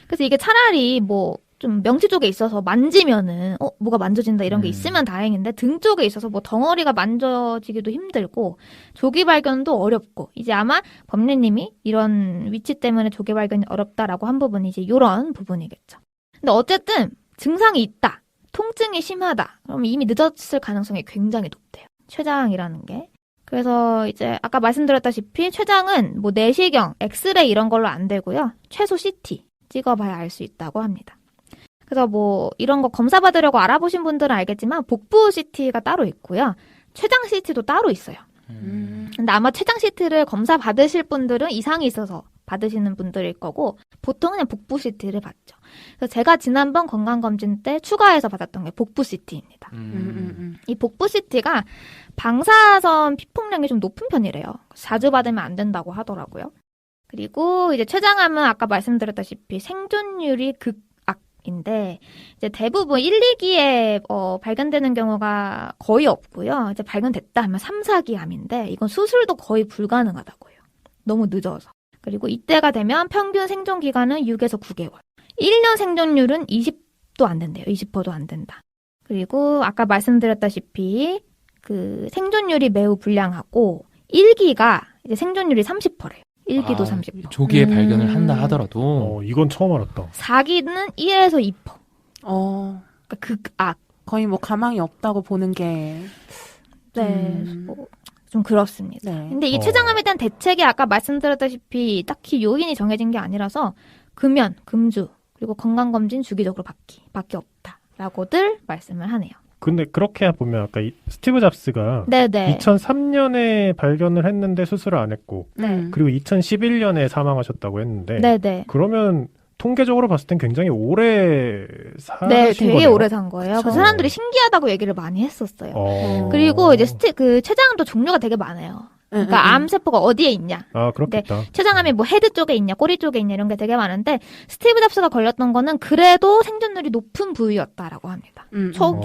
그래서 이게 차라리 뭐 좀 명치 쪽에 있어서 만지면은 뭐가 만져진다 이런 게 있으면 다행인데 등 쪽에 있어서 뭐 덩어리가 만져지기도 힘들고 조기 발견도 어렵고 이제 아마 법례님이 이런 위치 때문에 조기 발견이 어렵다라고 한 부분이 이제 이런 부분이겠죠. 근데 어쨌든 증상이 있다. 통증이 심하다. 그럼 이미 늦었을 가능성이 굉장히 높대요. 췌장이라는 게. 그래서 이제 아까 말씀드렸다시피 췌장은 뭐 내시경, 엑스레이 이런 걸로 안 되고요. 최소 CT 찍어봐야 알 수 있다고 합니다. 그래서 뭐 이런 거 검사 받으려고 알아보신 분들은 알겠지만 복부 CT가 따로 있고요. 췌장 CT도 따로 있어요. 근데 아마 췌장 CT를 검사 받으실 분들은 이상이 있어서 받으시는 분들일 거고 보통 그냥 복부 CT를 받죠. 그래서 제가 지난번 건강검진 때 추가해서 받았던 게 복부 CT입니다. 이 복부 CT가 방사선 피폭량이 좀 높은 편이래요. 자주 받으면 안 된다고 하더라고요. 그리고 이제 췌장암은 아까 말씀드렸다시피 생존율이 극악인데 이제 대부분 1, 2기에 발견되는 경우가 거의 없고요. 이제 발견됐다 하면 3, 4기 암인데 이건 수술도 거의 불가능하다고 해요. 너무 늦어서. 그리고 이때가 되면 평균 생존 기간은 6에서 9개월. 1년 생존율은 20도 안 된대요. 20%도 안 된다. 그리고 아까 말씀드렸다시피 그 생존율이 매우 불량하고 1기가 이제 생존율이 30%예요. 1기도 30%. 조기에 발견을 한다 하더라도 이건 처음 알았다. 4기는 1에서 2%. 그러니까 극악. 거의 뭐 가망이 없다고 보는 게. 네. 좀 그렇습니다. 네. 근데 이 췌장암에 대한 대책이 아까 말씀드렸다시피 딱히 요인이 정해진 게 아니라서 금연, 금주, 그리고 건강검진 주기적으로 받기 없다라고들 말씀을 하네요. 근데 그렇게 보면 아까 스티브 잡스가 네네. 2003년에 발견을 했는데 수술을 안 했고 그리고 2011년에 사망하셨다고 했는데 네네. 그러면 통계적으로 봤을 땐 굉장히 오래 사신 네, 되게 거네요. 오래 산 거예요. 그쵸. 그 사람들이 신기하다고 얘기를 많이 했었어요. 어. 그리고 이제 그 췌장암도 종류가 되게 많아요. 그러니까 암세포가 어디에 있냐. 아, 그렇겠다. 췌장암이 뭐 헤드 쪽에 있냐, 꼬리 쪽에 있냐 이런 게 되게 많은데 스티브 잡스가 걸렸던 거는 그래도 생존율이 높은 부위였다라고 합니다.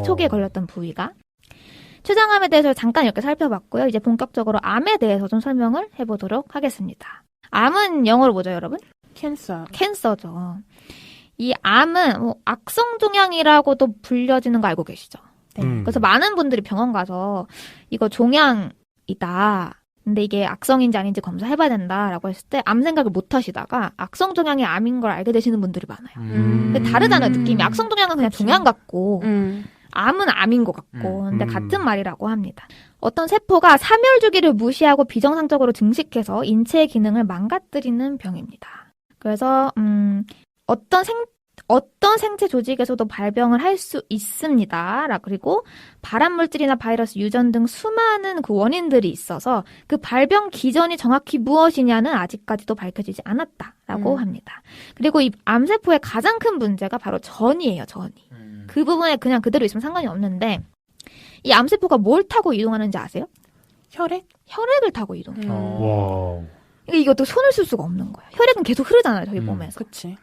초기에 걸렸던 부위가. 췌장암에 대해서 잠깐 이렇게 살펴봤고요. 이제 본격적으로 암에 대해서 좀 설명을 해보도록 하겠습니다. 암은 영어로 뭐죠, 여러분? 캔서죠. 이 암은 뭐 악성종양이라고도 불려지는 거 알고 계시죠? 네. 그래서 많은 분들이 병원 가서 이거 종양이다. 근데 이게 악성인지 아닌지 검사해봐야 된다라고 했을 때 암 생각을 못 하시다가 악성 종양이 암인 걸 알게 되시는 분들이 많아요. 근데 다르잖아요, 느낌이. 악성 종양은 그냥 종양 같고 암은 암인 것 같고 근데 같은 말이라고 합니다. 어떤 세포가 사멸 주기를 무시하고 비정상적으로 증식해서 인체의 기능을 망가뜨리는 병입니다. 그래서 어떤 생체 조직에서도 발병을 할 수 있습니다. 그리고 발암물질이나 바이러스, 유전 등 수많은 그 원인들이 있어서 그 발병 기전이 정확히 무엇이냐는 아직까지도 밝혀지지 않았다라고 합니다. 그리고 이 암세포의 가장 큰 문제가 바로 전이에요, 전이. 그 부분에 그냥 그대로 있으면 상관이 없는데 이 암세포가 뭘 타고 이동하는지 아세요? 혈액? 혈액을 타고 이동해요. 와. 이것도 손을 쓸 수가 없는 거예요. 혈액은 계속 흐르잖아요, 저희 몸에서. 그치.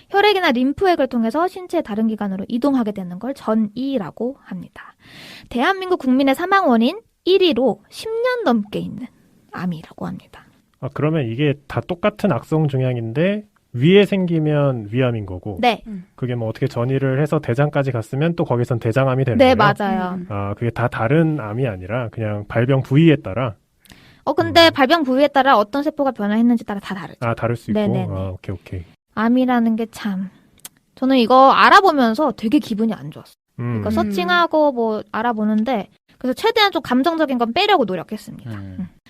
혈액이나 림프액을 통해서 신체의 다른 기관으로 이동하게 되는 걸 전이라고 합니다. 대한민국 국민의 사망 원인 1위로 10년 넘게 있는 암이라고 합니다. 아, 그러면 이게 다 똑같은 악성 종양인데 위에 생기면 위암인 거고. 네. 그게 뭐 어떻게 전이를 해서 대장까지 갔으면 또 거기선 대장암이 되는 네, 거예요? 맞아요. 아, 그게 다 다른 암이 아니라 그냥 발병 부위에 따라. 근데 발병 부위에 따라 어떤 세포가 변화했는지 따라 다 다르죠. 아, 다를 수 있고. 네네네. 아, 오케이. 암이라는 게 참. 저는 이거 알아보면서 되게 기분이 안 좋았어요. 그러니까 음. 서칭하고 뭐 알아보는데 그래서 최대한 좀 감정적인 건 빼려고 노력했습니다.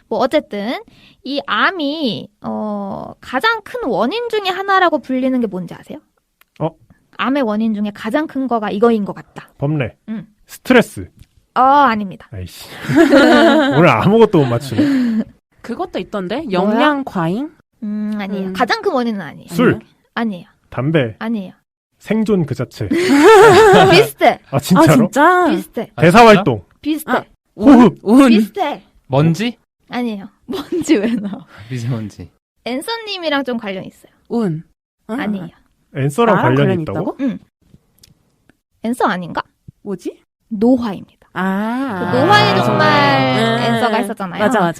뭐 어쨌든 이 암이 가장 큰 원인 중에 하나라고 불리는 게 뭔지 아세요? 암의 원인 중에 가장 큰 거가 이거인 것 같다. 범례. 응. 스트레스. 아닙니다. 아이씨. 오늘 아무것도 못 맞추네. 그것도 있던데? 영양 과잉? 아니에요. 가장 큰 원인은 아니에요. 술. 아니에요. 담배. 아니에요. 생존 그 자체. 비슷해. 아, 진짜로? 아, 진짜? 비슷해. 대사활동. 비슷해. 호흡. 비슷해. 먼지? 아니에요. 뭔지 왜 나와? 미세먼지. 앤서님이랑 좀 관련 있어요. 운. 아니에요. 앤서랑 나랑 관련이 있다고? 앤서 아닌가? 뭐지? 노화입니다. 그 노화에도 아. 정말 앤서가 있었잖아요. 맞아.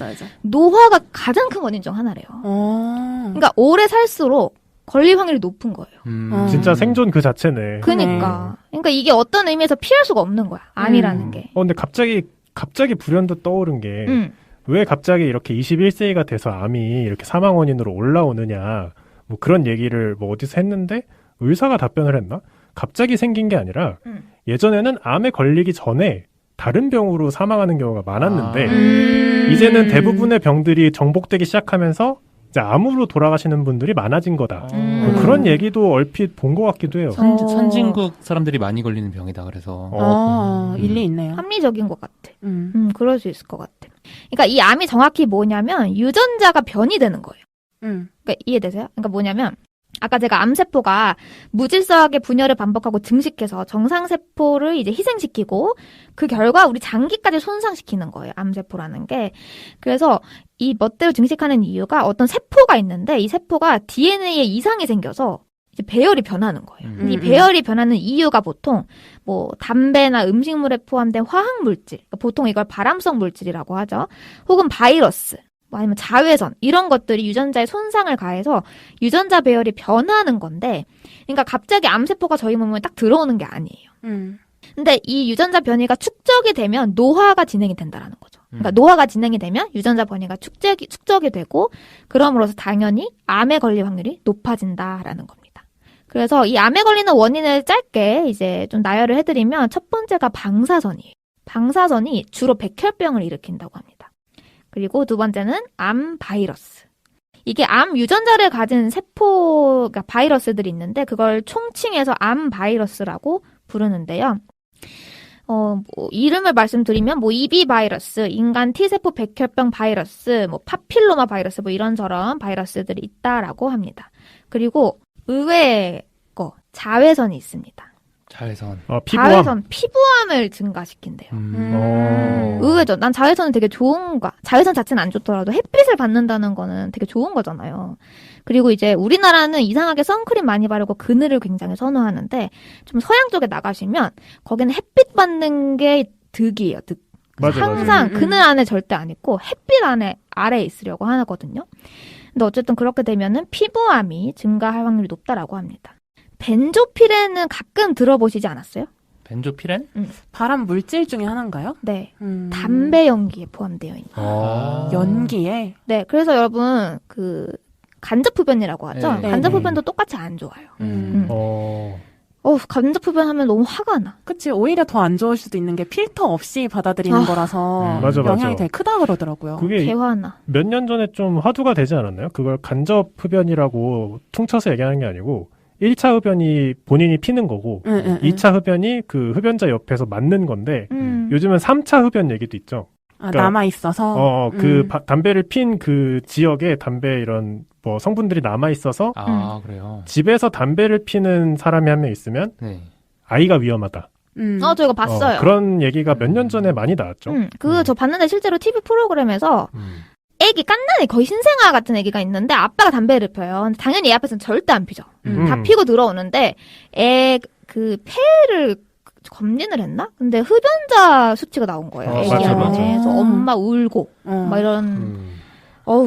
노화가 가장 큰 원인 중 하나래요. 그러니까 오래 살수록 걸릴 확률이 높은 거예요. 진짜 생존 그 자체네. 그러니까 이게 어떤 의미에서 피할 수가 없는 거야. 암이라는 게. 근데 갑자기 불현듯 떠오른 게, 왜 갑자기 이렇게 21세기가 돼서 암이 이렇게 사망 원인으로 올라오느냐, 뭐 그런 얘기를 뭐 어디서 했는데, 의사가 답변을 했나? 갑자기 생긴 게 아니라, 예전에는 암에 걸리기 전에 다른 병으로 사망하는 경우가 많았는데, 이제는 대부분의 병들이 정복되기 시작하면서, 이제 암으로 돌아가시는 분들이 많아진 거다. 뭐 그런 얘기도 얼핏 본 것 같기도 해요. 선진국 사람들이 많이 걸리는 병이다, 그래서. 일리 있네요. 합리적인 것 같아. 그럴 수 있을 것 같아. 그러니까 이 암이 정확히 뭐냐면 유전자가 변이 되는 거예요. 그러니까 이해되세요? 그러니까 뭐냐면 아까 제가 암세포가 무질서하게 분열을 반복하고 증식해서 정상세포를 이제 희생시키고 그 결과 우리 장기까지 손상시키는 거예요. 암세포라는 게. 그래서 이 멋대로 증식하는 이유가 어떤 세포가 있는데 이 세포가 DNA에 이상이 생겨서 이제 배열이 변하는 거예요. 이 배열이 변하는 이유가 보통 뭐 담배나 음식물에 포함된 화학물질, 그러니까 보통 이걸 발암성 물질이라고 하죠. 혹은 바이러스. 아니면 자외선 이런 것들이 유전자에 손상을 가해서 유전자 배열이 변하는 건데 그러니까 갑자기 암세포가 저희 몸에 딱 들어오는 게 아니에요. 근데 이 유전자 변이가 축적이 되면 노화가 진행이 된다라는 거죠. 그러니까 노화가 진행이 되면 유전자 변이가 축적이 되고 그럼으로써 당연히 암에 걸릴 확률이 높아진다라는 겁니다. 그래서 이 암에 걸리는 원인을 짧게 이제 좀 나열을 해드리면 첫 번째가 방사선이에요. 방사선이 주로 백혈병을 일으킨다고 합니다. 그리고 두 번째는 암 바이러스. 이게 암 유전자를 가진 세포, 그러니까 바이러스들이 있는데 그걸 총칭해서 암 바이러스라고 부르는데요. 뭐 이름을 말씀드리면 뭐 EB 바이러스, 인간 T세포 백혈병 바이러스, 뭐 파필로마 바이러스 뭐 이런저런 바이러스들이 있다라고 합니다. 그리고 의외의 자외선이 있습니다. 자외선. 피부암. 자외선, 피부암을 증가시킨대요. 의외죠. 난 자외선은 되게 자외선 자체는 안 좋더라도 햇빛을 받는다는 거는 되게 좋은 거잖아요. 그리고 이제 우리나라는 이상하게 선크림 많이 바르고 그늘을 굉장히 선호하는데 좀 서양 쪽에 나가시면 거기는 햇빛 받는 게 득이에요, 득. 맞아. 항상 그늘 안에 절대 안 있고 햇빛 아래에 있으려고 하거든요. 근데 어쨌든 그렇게 되면은 피부암이 증가할 확률이 높다라고 합니다. 벤조피렌은 가끔 들어보시지 않았어요? 벤조피렌? 발암 물질 중에 하나인가요? 네. 담배 연기에 포함되어 있는. 연기에? 네. 그래서 여러분, 간접흡연이라고 하죠? 네. 간접흡연도 똑같이 안 좋아요. 간접흡연 하면 너무 화가 나. 그치. 오히려 더 안 좋을 수도 있는 게 필터 없이 받아들이는 거라서 맞아. 영향이 되게 크다 그러더라고요. 그게 개화나. 몇 년 전에 좀 화두가 되지 않았나요? 그걸 간접 흡연이라고 퉁쳐서 얘기하는 게 아니고 1차 흡연이 본인이 피는 거고 2차 흡연이 그 흡연자 옆에서 맞는 건데 요즘은 3차 흡연 얘기도 있죠. 그러니까 남아있어서? 담배를 핀 그 지역에 담배 이런 뭐 성분들이 남아있어서 그래요. 집에서 담배를 피는 사람이 한 명 있으면 네. 아이가 위험하다. 저 이거 봤어요. 그런 얘기가 몇 년 전에 많이 나왔죠. 저 봤는데 실제로 TV 프로그램에서 애기 깐난애 거의 신생아 같은 애기가 있는데 아빠가 담배를 펴요. 근데 당연히 애 앞에서는 절대 안 피죠. 다 피고 들어오는데 폐를 검진을 했나? 근데 흡연자 수치가 나온 거예요. 애기한테. 맞아. 그래서 엄마 울고 막 이런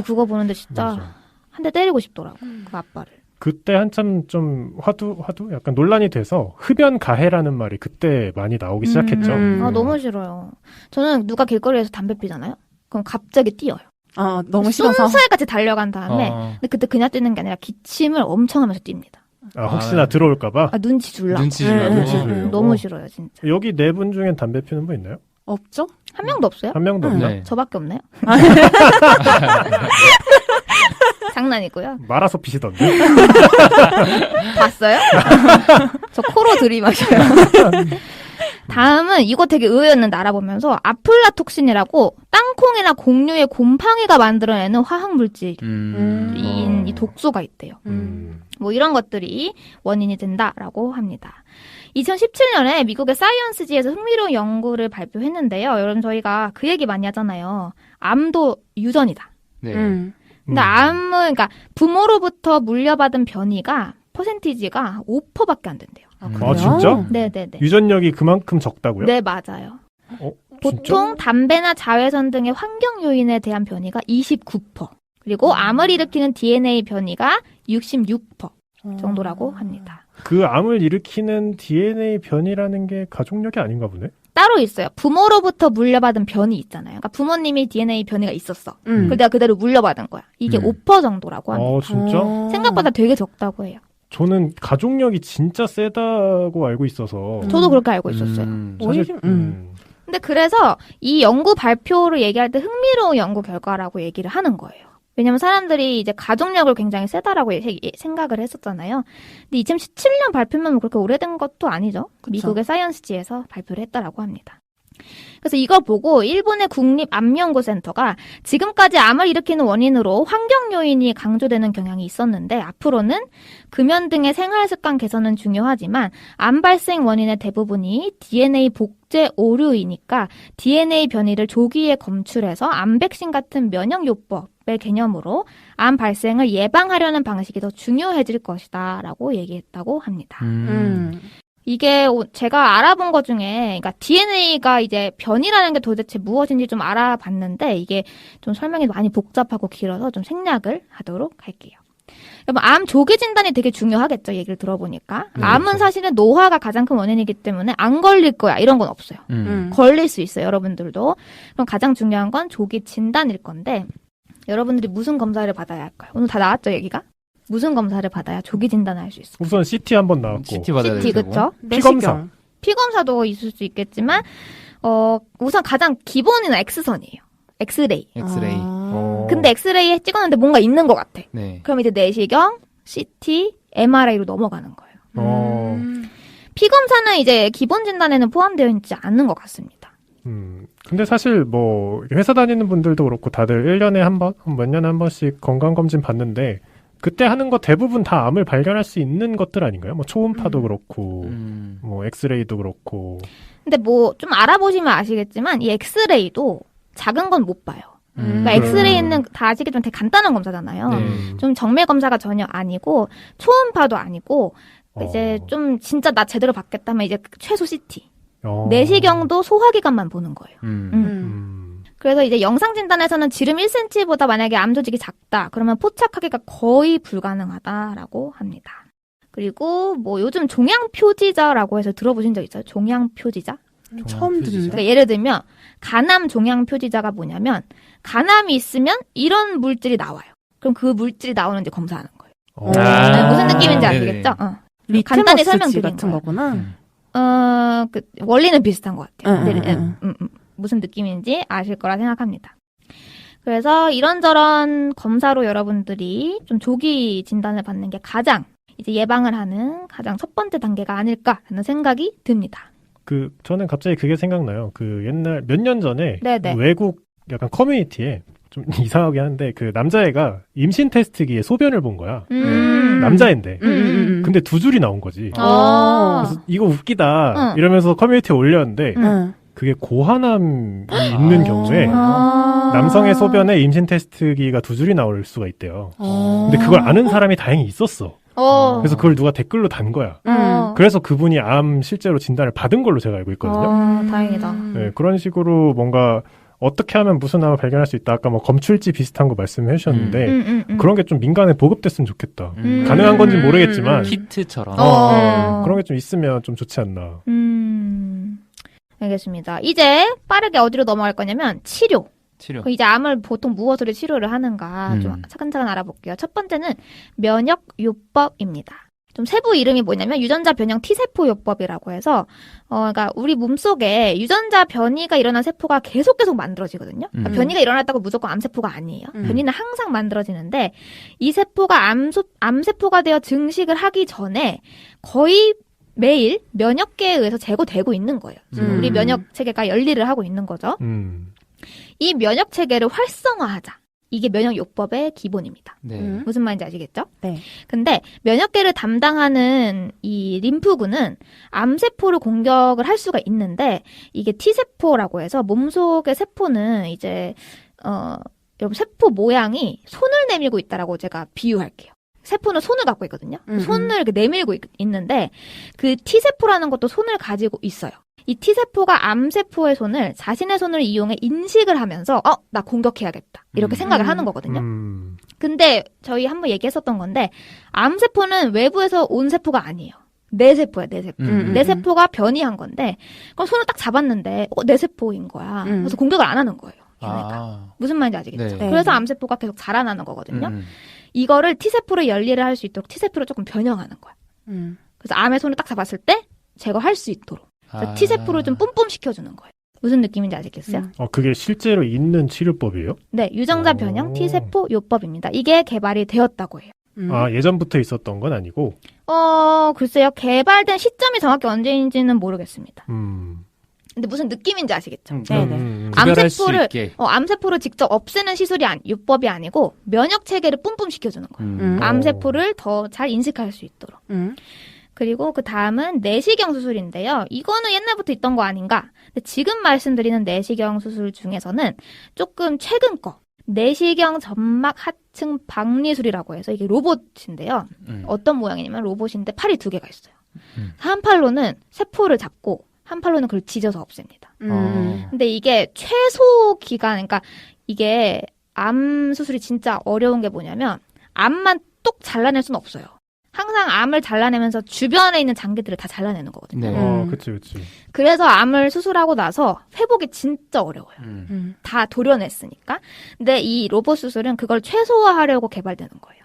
그거 보는데 진짜 맞아. 한 대 때리고 싶더라고. 그 아빠를. 그때 한참 좀 화두 약간 논란이 돼서 흡연 가해라는 말이 그때 많이 나오기 시작했죠. 너무 싫어요. 저는 누가 길거리에서 담배 피잖아요? 그럼 갑자기 뛰어요. 너무 싫어서. 순살같이 달려간 다음에 근데 그때 그냥 뛰는 게 아니라 기침을 엄청 하면서 뜁니다. 혹시나 들어올까봐? 눈치 줄라고. 눈치 주려고. 너무 싫어요, 진짜. 여기 네 분 중엔 담배 피는 분 있나요? 없죠? 한 명도 없어요? 한 명도 없나? 네. 저밖에 없네요. 장난이고요. 말아서 피시던데? 봤어요? 저 코로 들이마셔요. 다음은 이거 되게 의외였는데 알아보면서 아플라톡신이라고 땅콩이나 곡류의 곰팡이가 만들어내는 화학물질인 이 독소가 있대요. 뭐 이런 것들이 원인이 된다라고 합니다. 2017년에 미국의 사이언스지에서 흥미로운 연구를 발표했는데요. 여러분 저희가 그 얘기 많이 하잖아요. 암도 유전이다. 네. 근데 그러니까 부모로부터 물려받은 변이가 퍼센티지가 5%밖에 안 된대요. 아, 진짜? 네네네. 유전력이 그만큼 적다고요? 네, 맞아요. 보통 진짜? 담배나 자외선 등의 환경 요인에 대한 변이가 29%. 그리고 암을 일으키는 DNA 변이가 66% 정도라고 합니다. 그 암을 일으키는 DNA 변이라는 게 가족력이 아닌가 보네? 따로 있어요. 부모로부터 물려받은 변이 있잖아요. 그러니까 부모님이 DNA 변이가 있었어. 그걸 내가 그대로 물려받은 거야. 이게 5% 정도라고 합니다. 진짜? 생각보다 되게 적다고 해요. 저는 가족력이 진짜 세다고 알고 있어서. 저도 그렇게 알고 있었어요. 사실, 근데 그래서 이 연구 발표를 얘기할 때 흥미로운 연구 결과라고 얘기를 하는 거예요. 왜냐면 사람들이 이제 가족력을 굉장히 세다라고 생각을 했었잖아요. 근데 2017년 발표면 그렇게 오래된 것도 아니죠. 그쵸. 미국의 사이언스지에서 발표를 했다라고 합니다. 그래서 이걸 보고 일본의 국립암연구센터가 지금까지 암을 일으키는 원인으로 환경 요인이 강조되는 경향이 있었는데 앞으로는 금연 등의 생활 습관 개선은 중요하지만 암 발생 원인의 대부분이 DNA 복제 오류이니까 DNA 변이를 조기에 검출해서 암 백신 같은 면역 요법의 개념으로 암 발생을 예방하려는 방식이 더 중요해질 것이다라고 얘기했다고 합니다. 이게 제가 알아본 것 중에, 그러니까 DNA가 이제 변이라는 게 도대체 무엇인지 좀 알아봤는데, 이게 좀 설명이 많이 복잡하고 길어서 좀 생략을 하도록 할게요. 여러분, 암 조기 진단이 되게 중요하겠죠, 얘기를 들어보니까. 암은 그렇죠. 사실은 노화가 가장 큰 원인이기 때문에 안 걸릴 거야, 이런 건 없어요. 걸릴 수 있어요, 여러분들도. 그럼 가장 중요한 건 조기 진단일 건데, 여러분들이 무슨 검사를 받아야 할까요? 오늘 다 나왔죠, 얘기가? 무슨 검사를 받아야 조기 진단을 할 수 있어요? 우선 CT 한번 나왔고. CT 받아야 CT, 되고. 그쵸? 피검사. 피검사도 있을 수 있겠지만, 우선 가장 기본은 X선이에요. 엑스레이. 엑스레이. 근데 엑스레이에 찍었는데 뭔가 있는 것 같아. 네. 그럼 이제 내시경, CT, MRI로 넘어가는 거예요. 피검사는 이제 기본 진단에는 포함되어 있지 않는 것 같습니다. 근데 사실 뭐 회사 다니는 분들도 그렇고 다들 1년에 한 번, 몇 년에 한 번씩 건강검진 받는데 그때 하는 거 대부분 다 암을 발견할 수 있는 것들 아닌가요? 뭐 초음파도 그렇고 뭐 엑스레이도 그렇고. 근데 뭐 좀 알아보시면 아시겠지만 이 엑스레이도 작은 건 못 봐요. 그러니까 엑스레이는 다 아시겠지만 되게 간단한 검사잖아요. 좀 정밀 검사가 전혀 아니고 초음파도 아니고 이제 좀 진짜 나 제대로 받겠다면 이제 최소 CT. 내시경도 소화기관만 보는 거예요. 그래서 이제 영상 진단에서는 지름 1cm보다 만약에 암 조직이 작다. 그러면 포착하기가 거의 불가능하다라고 합니다. 그리고 뭐 요즘 종양 표지자라고 해서 들어보신 적 있어요? 종양 표지자? 처음 듣는데. 그러니까 예를 들면 간암 종양 표지자가 뭐냐면 간암이 있으면 이런 물질이 나와요. 그럼 그 물질이 나오는지 검사하는 거예요. 아. 무슨 느낌인지 네네. 아시겠죠? 간단히 리트머스 설명드린 같은 거예요. 거구나. 그 원리는 비슷한 것 같아요. 응, 네, 무슨 느낌인지 아실 거라 생각합니다. 그래서 이런저런 검사로 여러분들이 좀 조기 진단을 받는 게 가장 이제 예방을 하는 가장 첫 번째 단계가 아닐까라는 생각이 듭니다. 저는 갑자기 그게 생각나요. 옛날 몇 년 전에 네네. 외국 약간 커뮤니티에 좀 이상하게 하는데 그 남자애가 임신 테스트기에 소변을 본 거야. 남자애인데. 근데 두 줄이 나온 거지. 그래서 이거 웃기다 이러면서 커뮤니티에 올렸는데 그게 고환암이 있는 경우에 남성의 소변에 임신 테스트기가 두 줄이 나올 수가 있대요. 근데 그걸 아는 사람이 다행히 있었어. 그래서 그걸 누가 댓글로 단 거야. 그래서 그분이 암 실제로 진단을 받은 걸로 제가 알고 있거든요. 다행이다. 네, 그런 식으로 뭔가 어떻게 하면 무슨 암을 발견할 수 있다. 아까 뭐 검출지 비슷한 거 말씀해 주셨는데 그런 그런 게 좀 민간에 보급됐으면 좋겠다. 가능한 건지 모르겠지만 키트처럼. 그런 게 좀 있으면 좀 좋지 않나. 알겠습니다. 이제 빠르게 어디로 넘어갈 거냐면 치료. 치료. 이제 암을 보통 무엇으로 치료를 하는가 좀 차근차근 알아볼게요. 첫 번째는 면역요법입니다. 좀 세부 이름이 뭐냐면 유전자 변형 T세포요법이라고 해서 그러니까 우리 몸속에 유전자 변이가 일어난 세포가 계속 만들어지거든요. 그러니까 변이가 일어났다고 무조건 암세포가 아니에요. 변이는 항상 만들어지는데 이 세포가 암세포가 되어 증식을 하기 전에 거의 매일 면역계에 의해서 제거되고 있는 거예요. 지금 우리 면역체계가 열일을 하고 있는 거죠. 이 면역체계를 활성화하자. 이게 면역요법의 기본입니다. 네. 무슨 말인지 아시겠죠? 네. 근데 면역계를 담당하는 이 림프구는 암세포를 공격을 할 수가 있는데 이게 T세포라고 해서 몸속의 세포는 이제 여러분 세포 모양이 손을 내밀고 있다라고 제가 비유할게요. 세포는 손을 갖고 있거든요. 손을 이렇게 내밀고 있는데 그 T세포라는 것도 손을 가지고 있어요. 이 T세포가 암세포의 손을 자신의 손을 이용해 인식을 하면서 나 공격해야겠다. 이렇게 생각을 하는 거거든요. 근데 저희 한번 얘기했었던 건데 암세포는 외부에서 온 세포가 아니에요. 내 세포야, 내 세포. 내 세포가 변이한 건데 그럼 손을 딱 잡았는데 내 세포인 거야. 그래서 공격을 안 하는 거예요. 얘네가. 무슨 말인지 아시겠죠? 네. 그래서 암세포가 계속 자라나는 거거든요. 이거를 T세포로 열일을 할 수 있도록 T세포를 조금 변형하는 거야. 그래서 암의 손을 딱 잡았을 때 제거할 수 있도록. T세포를 좀 뿜뿜 시켜주는 거예요. 무슨 느낌인지 아시겠어요? 그게 실제로 있는 치료법이에요? 네, 유전자 변형 T세포 요법입니다. 이게 개발이 되었다고 해요. 예전부터 있었던 건 아니고? 글쎄요. 개발된 시점이 정확히 언제인지는 모르겠습니다. 근데 무슨 느낌인지 아시겠죠? 네네. 구별할 수 있게. 암세포를 직접 없애는 시술이 요법이 아니고 면역 체계를 뿜뿜 시켜주는 거예요. 암세포를 더 잘 인식할 수 있도록. 그리고 그 다음은 내시경 수술인데요. 이거는 옛날부터 있던 거 아닌가? 근데 지금 말씀드리는 내시경 수술 중에서는 조금 최근 거. 내시경 점막 하층 박리술이라고 해서 이게 로봇인데요. 어떤 모양이냐면 로봇인데 팔이 두 개가 있어요. 한 팔로는 세포를 잡고 한 팔로는 그걸 지져서 없앱니다. 근데 이게 최소 기간, 그러니까 이게 암 수술이 진짜 어려운 게 뭐냐면 암만 뚝 잘라낼 수는 없어요. 항상 암을 잘라내면서 주변에 있는 장기들을 다 잘라내는 거거든요. 네. 그치. 그래서 암을 수술하고 나서 회복이 진짜 어려워요. 다 도려냈으니까. 근데 이 로봇 수술은 그걸 최소화하려고 개발되는 거예요.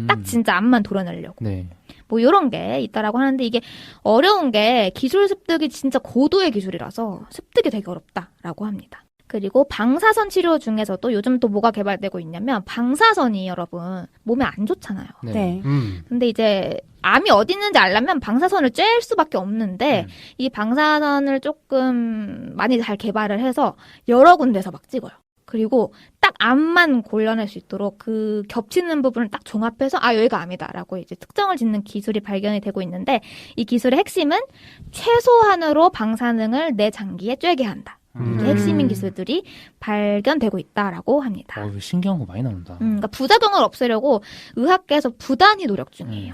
딱 진짜 암만 도려내려고. 네. 뭐 이런 게 있다라고 하는데 이게 어려운 게 기술 습득이 진짜 고도의 기술이라서 습득이 되게 어렵다라고 합니다. 그리고 방사선 치료 중에서도 요즘 또 뭐가 개발되고 있냐면 방사선이 여러분 몸에 안 좋잖아요. 네. 근데 이제 암이 어디 있는지 알려면 방사선을 쬐을 수밖에 없는데 이 방사선을 조금 많이 잘 개발을 해서 여러 군데서 막 찍어요. 그리고 딱 암만 골라낼 수 있도록 그 겹치는 부분을 딱 종합해서 여기가 암이다라고 이제 특정을 짓는 기술이 발견이 되고 있는데 이 기술의 핵심은 최소한으로 방사능을 내 장기에 쬐게 한다. 이게 핵심인 기술들이 발견되고 있다라고 합니다. 신기한 거 많이 나온다. 그러니까 부작용을 없애려고 의학계에서 부단히 노력 중이에요.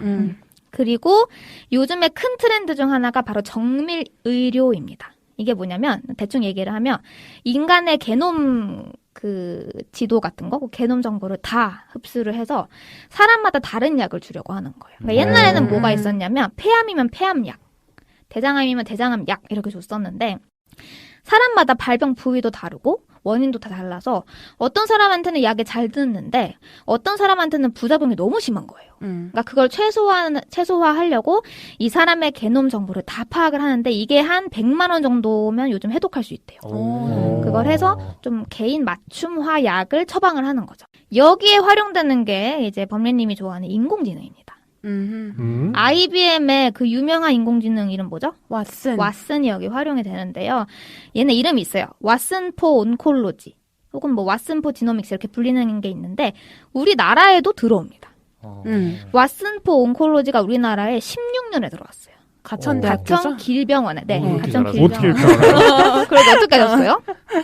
그리고 요즘에 큰 트렌드 중 하나가 바로 정밀 의료입니다. 이게 뭐냐면 대충 얘기를 하면 인간의 게놈 그 지도 같은 거, 그 게놈 정보를 다 흡수를 해서 사람마다 다른 약을 주려고 하는 거예요. 그러니까 옛날에는 뭐가 있었냐면 폐암이면 폐암약, 대장암이면 대장암약 이렇게 줬었는데 사람마다 발병 부위도 다르고 원인도 다 달라서 어떤 사람한테는 약이 잘 듣는데 어떤 사람한테는 부작용이 너무 심한 거예요. 그러니까 그걸 최소화하려고 이 사람의 게놈 정보를 다 파악을 하는데 이게 한 100만 원 정도면 요즘 해독할 수 있대요. 그걸 해서 좀 개인 맞춤화 약을 처방을 하는 거죠. 여기에 활용되는 게 이제 범례님이 좋아하는 인공지능입니다. IBM의 그 유명한 인공지능 이름 뭐죠? 왓슨이 여기 활용이 되는데요. 얘네 이름이 있어요. 왓슨포 온콜로지 혹은 뭐 왓슨포 지노믹스 이렇게 불리는 게 있는데 우리나라에도 들어옵니다. 왓슨포 온콜로지가 우리나라에 16년에 들어왔어요. 가천대학교죠? 가천 길병원에. 네, 가천 어떻게 이렇게 길병원. 알아요? 그래서 어떻게 하셨어요?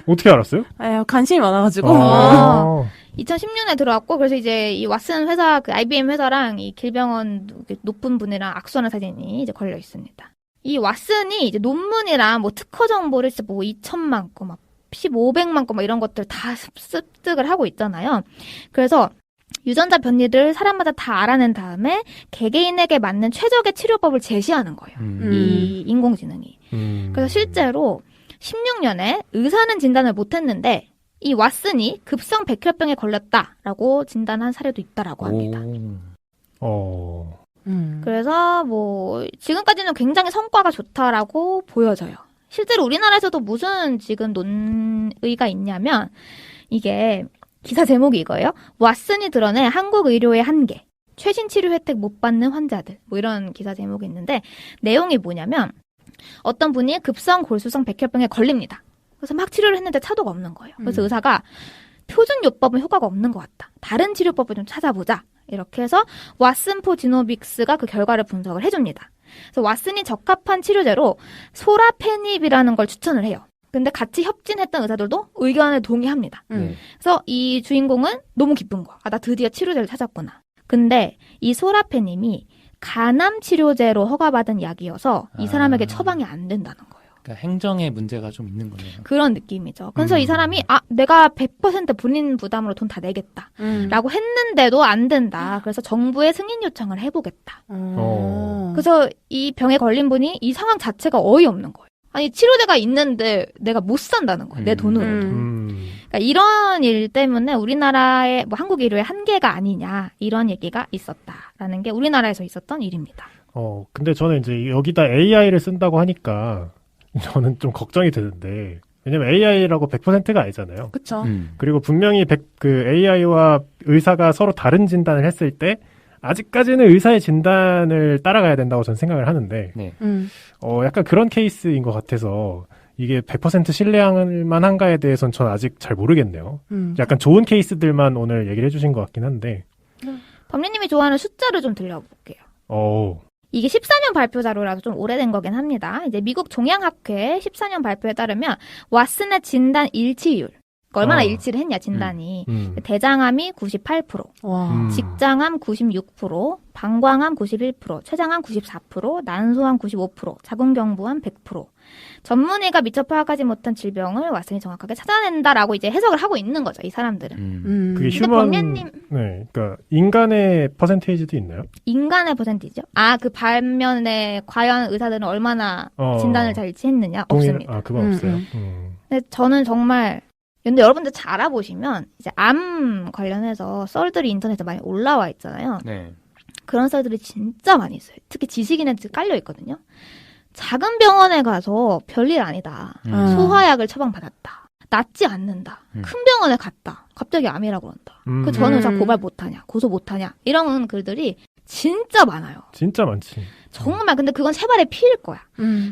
어떻게 알았어요? 관심이 많아가지고. 2010년에 들어왔고 그래서 이제 이 왓슨 회사 그 IBM 회사랑 이 길병원 높은 분이랑 악수하는 사진이 이제 걸려 있습니다. 이 왓슨이 이제 논문이랑 뭐 특허 정보를 진짜 뭐 2천만 건, 막 1500만 건 막 이런 것들 다 습득을 하고 있잖아요. 그래서 유전자 변이를 사람마다 다 알아낸 다음에 개개인에게 맞는 최적의 치료법을 제시하는 거예요. 이 인공지능이. 그래서 실제로 16년에 의사는 진단을 못했는데 이 왓슨이 급성 백혈병에 걸렸다라고 진단한 사례도 있다라고 합니다. 그래서 뭐 지금까지는 굉장히 성과가 좋다라고 보여져요. 실제로 우리나라에서도 무슨 지금 논의가 있냐면 이게 기사 제목이 이거예요. 왓슨이 드러낸 한국 의료의 한계. 최신 치료 혜택 못 받는 환자들. 뭐 이런 기사 제목이 있는데 내용이 뭐냐면 어떤 분이 급성 골수성 백혈병에 걸립니다. 그래서 막 치료를 했는데 차도가 없는 거예요. 그래서 의사가 표준 요법은 효과가 없는 것 같다. 다른 치료법을 좀 찾아보자. 이렇게 해서 왓슨포 지노믹스가 그 결과를 분석을 해줍니다. 그래서 왓슨이 적합한 치료제로 소라페닙이라는 걸 추천을 해요. 근데 같이 협진했던 의사들도 의견에 동의합니다. 그래서 이 주인공은 너무 기쁜 거야. 아, 나 드디어 치료제를 찾았구나. 근데 이 소라페님이 간암 치료제로 허가받은 약이어서 이 사람에게 처방이 안 된다는 거예요. 그러니까 행정에 문제가 좀 있는 거네요. 그런 느낌이죠. 그래서 이 사람이 내가 100% 본인 부담으로 돈 다 내겠다 라고 했는데도 안 된다. 그래서 정부에 승인 요청을 해보겠다. 그래서 이 병에 걸린 분이 이 상황 자체가 어이없는 거예요. 아니 치료제가 있는데 내가 못 산다는 거예요. 내 돈으로도. 그러니까 이런 일 때문에 우리나라의 뭐 한국 의료의 한계가 아니냐 이런 얘기가 있었다라는 게 우리나라에서 있었던 일입니다. 근데 저는 이제 여기다 AI를 쓴다고 하니까 저는 좀 걱정이 되는데 왜냐면 AI라고 100%가 아니잖아요. 그렇죠. 그리고 분명히 그 AI와 의사가 서로 다른 진단을 했을 때 아직까지는 의사의 진단을 따라가야 된다고 저는 생각을 하는데 네. 약간 그런 케이스인 것 같아서 이게 100% 신뢰할 만한가에 대해서는 전 아직 잘 모르겠네요. 약간 좋은 케이스들만 오늘 얘기를 해주신 것 같긴 한데 범리님이 좋아하는 숫자를 좀 들려볼게요. 이게 14년 발표 자료라서 좀 오래된 거긴 합니다. 이제 미국 종양학회 14년 발표에 따르면 왓슨의 진단 일치율. 얼마나 일치를 했냐 진단이. 대장암이 98%, 직장암 96%, 방광암 91%, 췌장암 94%, 난소암 95%, 자궁경부암 100%. 전문의가 미처 파악하지 못한 질병을 왓슨이 정확하게 찾아낸다라고 이제 해석을 하고 있는 거죠, 이 사람들은. 그게 근데 휴먼, 범례님, 네, 그러니까 인간의 퍼센테이지도 있나요? 인간의 퍼센티죠? 그 반면에 과연 의사들은 얼마나 진단을 잘 일치했느냐? 없습니다. 그건 없어요. 근데 저는 정말 근데 여러분들 잘 알아보시면 이제 암 관련해서 썰들이 인터넷에 많이 올라와 있잖아요. 네. 그런 썰들이 진짜 많이 있어요. 특히 지식인한테 깔려 있거든요. 작은 병원에 가서 별일 아니다. 소화약을 처방받았다. 낫지 않는다. 큰 병원에 갔다. 갑자기 암이라고 그런다. 그 저는 의사 고발 못하냐. 고소 못하냐. 이런 글들이 진짜 많아요. 진짜 많지. 정말 근데 그건 세발의 피일 거야.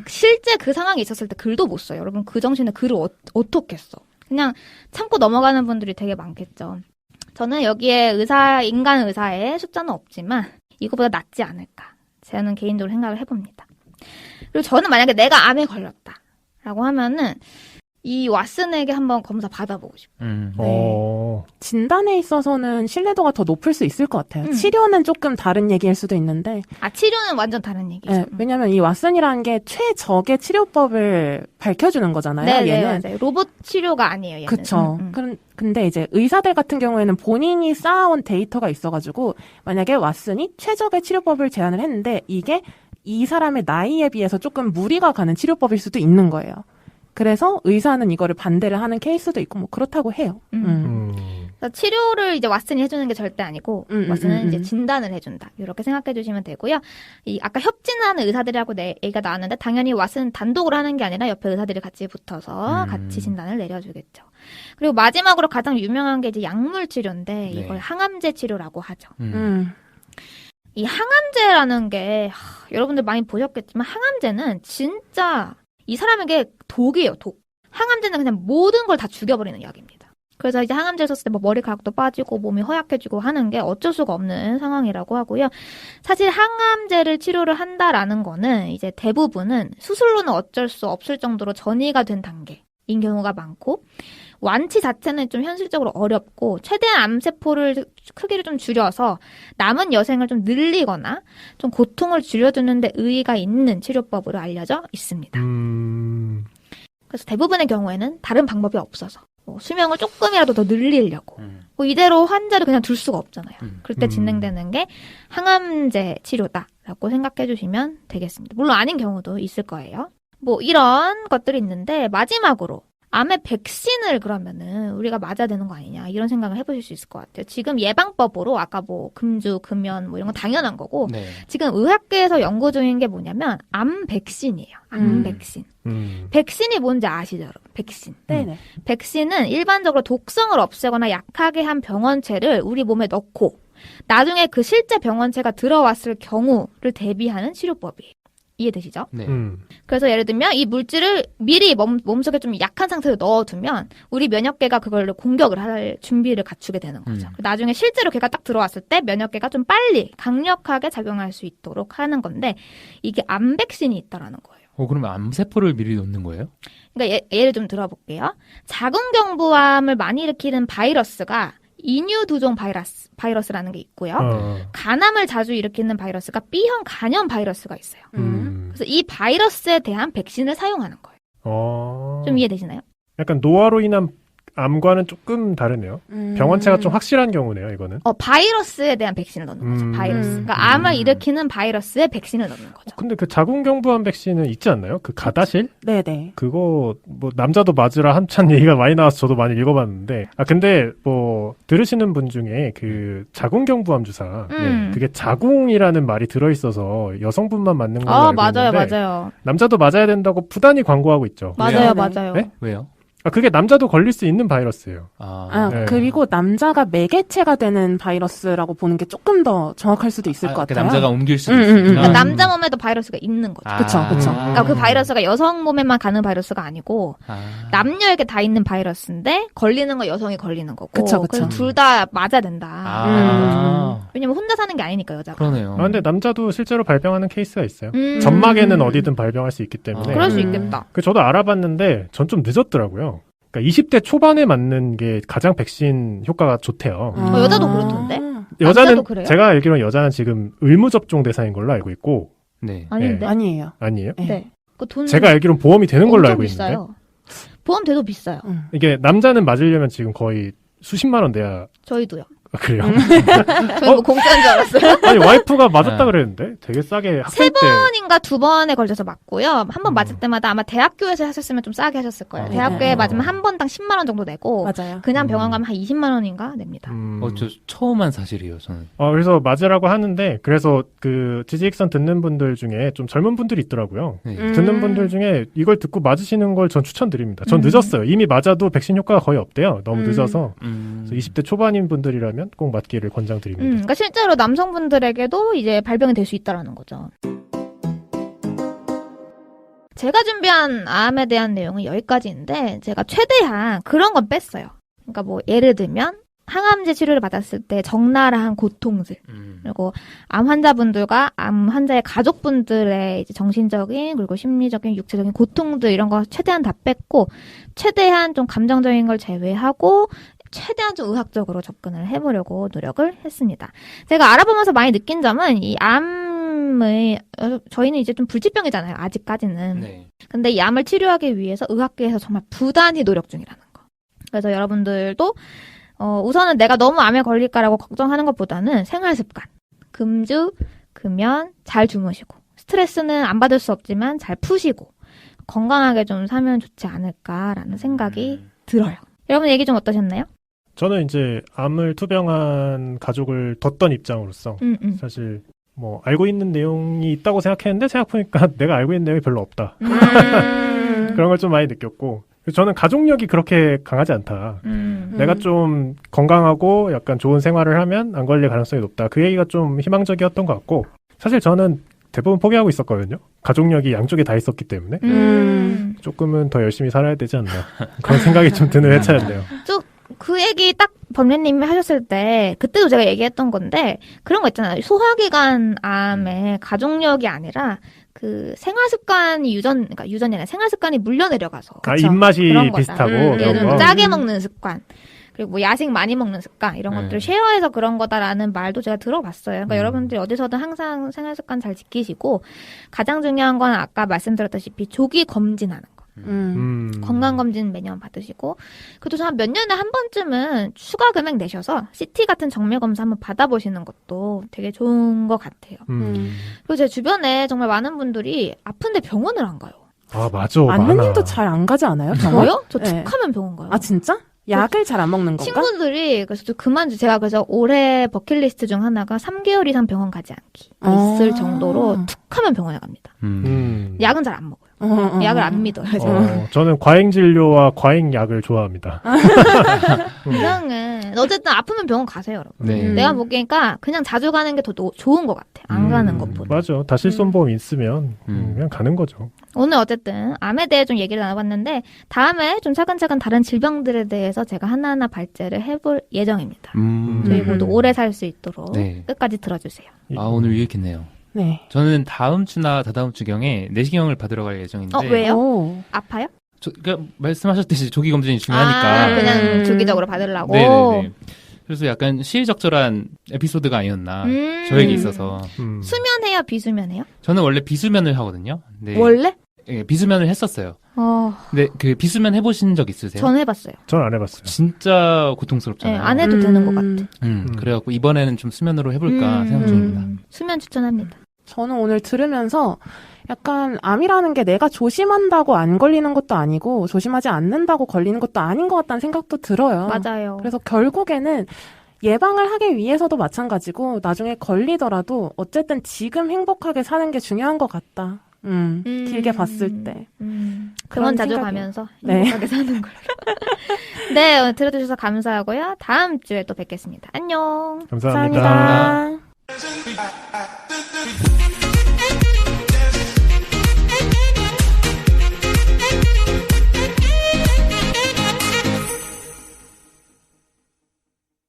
실제 그 상황이 있었을 때 글도 못 써요. 여러분 그 정신에 글을 어떻게 써. 그냥 참고 넘어가는 분들이 되게 많겠죠. 저는 여기에 인간 의사의 숫자는 없지만 이거보다 낫지 않을까. 저는 개인적으로 생각을 해봅니다. 그리고 저는 만약에 내가 암에 걸렸다라고 하면은 이 왓슨에게 한번 검사 받아보고 싶어요. 어. 진단에 있어서는 신뢰도가 더 높을 수 있을 것 같아요. 음. 치료는 조금 다른 얘기일 수도 있는데, 치료는 완전 다른 얘기죠. 네, 왜냐면 이 왓슨이라는 게 최적의 치료법을 밝혀주는 거잖아요. 네, 얘는. 맞아요. 로봇 치료가 아니에요, 얘는. 그쵸. 근데 이제 의사들 같은 경우에는 본인이 쌓아온 데이터가 있어가지고, 만약에 왓슨이 최적의 치료법을 제안을 했는데, 이게 이 사람의 나이에 비해서 조금 무리가 가는 치료법일 수도 있는 거예요. 그래서 의사는 이거를 반대를 하는 케이스도 있고, 뭐 그렇다고 해요. 그래서 치료를 이제 왓슨이 해주는 게 절대 아니고, 왓슨은 이제 진단을 해준다. 이렇게 생각해 주시면 되고요. 아까 협진하는 의사들이라고 얘기가 나왔는데, 당연히 왓슨 단독으로 하는 게 아니라 옆에 의사들이 같이 붙어서 같이 진단을 내려주겠죠. 그리고 마지막으로 가장 유명한 게 이제 약물 치료인데, 네. 이걸 항암제 치료라고 하죠. 이 항암제라는 게, 여러분들 많이 보셨겠지만, 항암제는 진짜 이 사람에게 독이에요, 독. 항암제는 그냥 모든 걸 다 죽여버리는 약입니다. 그래서 이제 항암제 썼을 때 뭐 머리카락도 빠지고 몸이 허약해지고 하는 게 어쩔 수가 없는 상황이라고 하고요. 사실 항암제를 치료를 한다라는 거는 이제 대부분은 수술로는 어쩔 수 없을 정도로 전이가 된 단계인 경우가 많고, 완치 자체는 좀 현실적으로 어렵고, 최대한 암세포를 크기를 좀 줄여서 남은 여생을 좀 늘리거나 좀 고통을 줄여주는 데 의의가 있는 치료법으로 알려져 있습니다. 그래서 대부분의 경우에는 다른 방법이 없어서 뭐 수명을 조금이라도 더 늘리려고 뭐 이대로 환자를 그냥 둘 수가 없잖아요. 그럴 때 진행되는 게 항암제 치료다라고 생각해 주시면 되겠습니다. 물론 아닌 경우도 있을 거예요. 뭐 이런 것들이 있는데, 마지막으로 암의 백신을 그러면은 우리가 맞아야 되는 거 아니냐, 이런 생각을 해보실 수 있을 것 같아요. 지금 예방법으로 아까 뭐 금주, 금연 뭐 이런 건 당연한 거고, 네. 지금 의학계에서 연구 중인 게 뭐냐면 암 백신이에요. 암 백신. 백신이 뭔지 아시죠, 여러분? 백신. 네네. 백신은 일반적으로 독성을 없애거나 약하게 한 병원체를 우리 몸에 넣고 나중에 그 실제 병원체가 들어왔을 경우를 대비하는 치료법이에요. 이해되시죠? 네. 그래서 예를 들면 이 물질을 미리 몸속에 좀 약한 상태로 넣어두면 우리 면역계가 그걸 공격을 할 준비를 갖추게 되는 거죠. 나중에 실제로 걔가 딱 들어왔을 때 면역계가 좀 빨리 강력하게 작용할 수 있도록 하는 건데, 이게 암 백신이 있다라는 거예요. 그러면 암세포를 미리 놓는 거예요? 그러니까 예를 좀 들어볼게요. 자궁경부암을 많이 일으키는 바이러스가 인유두종 바이러스라는 게 있고요. 간암을 자주 일으키는 바이러스가 B형 간염 바이러스가 있어요. 그래서 이 바이러스에 대한 백신을 사용하는 거예요. 좀 이해되시나요? 약간 노화로 인한 암과는 조금 다르네요. 병원체가 좀 확실한 경우네요, 이거는. 바이러스에 대한 백신을 넣는 거죠. 바이러스. 그러니까 암을 일으키는 바이러스에 백신을 넣는 거죠. 근데 그 자궁경부암 백신은 있지 않나요? 그 가다실? 네네. 그거 뭐 남자도 맞으라 한참 얘기가 많이 나와서 저도 많이 읽어봤는데, 근데 뭐 들으시는 분 중에 그 자궁경부암 주사, 그게 자궁이라는 말이 들어있어서 여성분만 맞는 걸로 알고 맞아요, 있는데, 맞아요. 남자도 맞아야 된다고 부단히 광고하고 있죠. 맞아요, 네. 맞아요. 네? 왜요? 그게 남자도 걸릴 수 있는 바이러스예요. 네. 그리고 남자가 매개체가 되는 바이러스라고 보는 게 조금 더 정확할 수도 있을 것 같아요. 남자가 옮길 수도 있으니까. 그러니까 남자 몸에도 바이러스가 있는 거죠. 그쵸. 그러니까 그 바이러스가 여성 몸에만 가는 바이러스가 아니고 남녀에게 다 있는 바이러스인데 걸리는 건 여성이 걸리는 거고. 그쵸. 그래서 둘 다 맞아야 된다. 왜냐면 혼자 사는 게 아니니까, 여자가. 그러네요. 근데 남자도 실제로 발병하는 케이스가 있어요. 점막에는 어디든 발병할 수 있기 때문에. 그럴 수 있겠다. 저도 알아봤는데 전 좀 늦었더라고요. 그러니까 20대 초반에 맞는 게 가장 백신 효과가 좋대요. 여자도 그렇던데? 여자는 남자도 그래요? 제가 알기로는 여자는 지금 의무접종 대상인 걸로 알고 있고. 네. 아닌데? 아니에요. 아니에요? 네. 그 돈 제가 알기로는 보험이 되는 걸로 엄청 알고 비싸요. 있는데. 보험 돼도 비싸요. 이게 남자는 맞으려면 지금 거의 수십만 원 내야. 저희도요. 그래요? 저희 뭐 공짜인 줄 알았어요. 아니 와이프가 맞았다 그랬는데 되게 싸게 학생 때. 3번인가 2번에 걸쳐서 맞고요. 한 번 맞을 때마다 아마 대학교에서 하셨으면 좀 싸게 하셨을 거예요. 대학교에 맞으면 한 번당 10만 원 정도 내고 맞아요. 그냥 병원 가면 한 20만 원인가 냅니다. 저 처음 한 사실이에요, 저는. 그래서 맞으라고 하는데, 그래서 그 지지익선 듣는 분들 중에 좀 젊은 분들이 있더라고요. 네. 듣는 분들 중에 이걸 듣고 맞으시는 걸 전 추천드립니다. 전 늦었어요. 이미 맞아도 백신 효과가 거의 없대요. 너무 늦어서. 그래서 20대 초반인 분들이라면 꼭 맞기를 권장드립니다. 그러니까 실제로 남성분들에게도 이제 발병이 될 수 있다라는 거죠. 제가 준비한 암에 대한 내용은 여기까지인데, 제가 최대한 그런 건 뺐어요. 그러니까 뭐 예를 들면 항암제 치료를 받았을 때 적나라한 고통들, 그리고 암 환자분들과 암 환자의 가족분들의 이제 정신적인 그리고 심리적인 육체적인 고통들 이런 거 최대한 다 뺐고 최대한 좀 감정적인 걸 제외하고 최대한 좀 의학적으로 접근을 해보려고 노력을 했습니다. 제가 알아보면서 많이 느낀 점은 이 암의 저희는 이제 좀 불치병이잖아요. 아직까지는. 네. 근데 이 암을 치료하기 위해서 의학계에서 정말 부단히 노력 중이라는 거. 그래서 여러분들도 우선은 내가 너무 암에 걸릴까라고 걱정하는 것보다는 생활 습관, 금주, 금연, 잘 주무시고, 스트레스는 안 받을 수 없지만 잘 푸시고, 건강하게 좀 사면 좋지 않을까라는 생각이 들어요. 여러분 얘기 좀 어떠셨나요? 저는 이제 암을 투병한 가족을 뒀던 입장으로서 사실 뭐 알고 있는 내용이 있다고 생각했는데 생각해보니까 내가 알고 있는 내용이 별로 없다. 그런 걸 좀 많이 느꼈고 저는 가족력이 그렇게 강하지 않다. 내가 좀 건강하고 약간 좋은 생활을 하면 안 걸릴 가능성이 높다. 그 얘기가 좀 희망적이었던 것 같고 사실 저는 대부분 포기하고 있었거든요. 가족력이 양쪽에 다 있었기 때문에 조금은 더 열심히 살아야 되지 않나 그런 생각이 좀 드는 회차였네요. 그 얘기 딱 범례님이 하셨을 때 그때도 제가 얘기했던 건데 그런 거 있잖아요. 소화기관 암에 가족력이 아니라 그 생활 습관이 그러니까 유전이 아니라 생활 습관이 물려 내려가서 입맛이 그런 거다. 비슷하고 예를 그런 들면 거. 짜게 먹는 습관 그리고 뭐 야식 많이 먹는 습관 이런 것들을 쉐어해서 그런 거다라는 말도 제가 들어봤어요. 그러니까 여러분들이 어디서든 항상 생활 습관 잘 지키시고 가장 중요한 건 아까 말씀드렸다시피 조기 검진하는 거. 건강검진 매년 받으시고 그래도 한 몇 년에 한 번쯤은 추가 금액 내셔서 CT 같은 정밀검사 한번 받아보시는 것도 되게 좋은 것 같아요. 그리고 제 주변에 정말 많은 분들이 아픈데 병원을 안 가요. 아 맞아. 안느님도 잘 안 가지 않아요? 저요? 저 네. 툭하면 병원 가요. 아 진짜? 약을 잘 안 먹는 건가? 친구들이 그래서 좀 제가 그래서 올해 버킷리스트 중 하나가 3개월 이상 병원 가지 않기 있을 정도로 툭하면 병원에 갑니다. 약은 잘 안 먹어요. 약을 안 믿어요. 저는 과잉 진료와 과잉 약을 좋아합니다. 이상은 어쨌든 아프면 병원 가세요, 여러분. 네. 내가 보기니까 그냥 자주 가는 게 더 좋은 것 같아. 안 가는 것보다. 맞아. 다 실손보험 있으면 그냥 가는 거죠. 오늘 어쨌든 암에 대해 좀 얘기를 나눠봤는데 다음에 좀 차근차근 다른 질병들에 대해서 제가 하나하나 발제를 해볼 예정입니다. 저희 모두 오래 살 수 있도록 네. 끝까지 들어주세요. 오늘 유익했네요. 네. 저는 다음 주나 다다음 주경에 내시경을 받으러 갈 예정인데. 왜요? 오. 아파요? 그러니까 말씀하셨듯이 조기 검진이 중요하니까. 그냥 주기적으로 받으려고. 네네네. 그래서 약간 시의적절한 에피소드가 아니었나 저에게 있어서. 수면해요, 비수면해요? 저는 원래 비수면을 하거든요. 네. 원래? 예, 비수면을 했었어요. 근데 그 비수면 해보신 적 있으세요? 전 해봤어요. 전 안 해봤어요. 진짜 네, 고통스럽잖아요. 안 해도 되는 것 같아. 그래갖고 이번에는 좀 수면으로 해볼까 생각 중입니다. 수면 추천합니다. 저는 오늘 들으면서 약간 암이라는 게 내가 조심한다고 안 걸리는 것도 아니고 조심하지 않는다고 걸리는 것도 아닌 것 같다는 생각도 들어요. 맞아요. 그래서 결국에는 예방을 하기 위해서도 마찬가지고 나중에 걸리더라도 어쨌든 지금 행복하게 사는 게 중요한 것 같다. 길게 봤을 때. 병원 자주 생각이에요. 가면서 네. 행복하게 사는 걸로. 네, 오늘 들어주셔서 감사하고요. 다음 주에 또 뵙겠습니다. 안녕. 감사합니다. 감사합니다.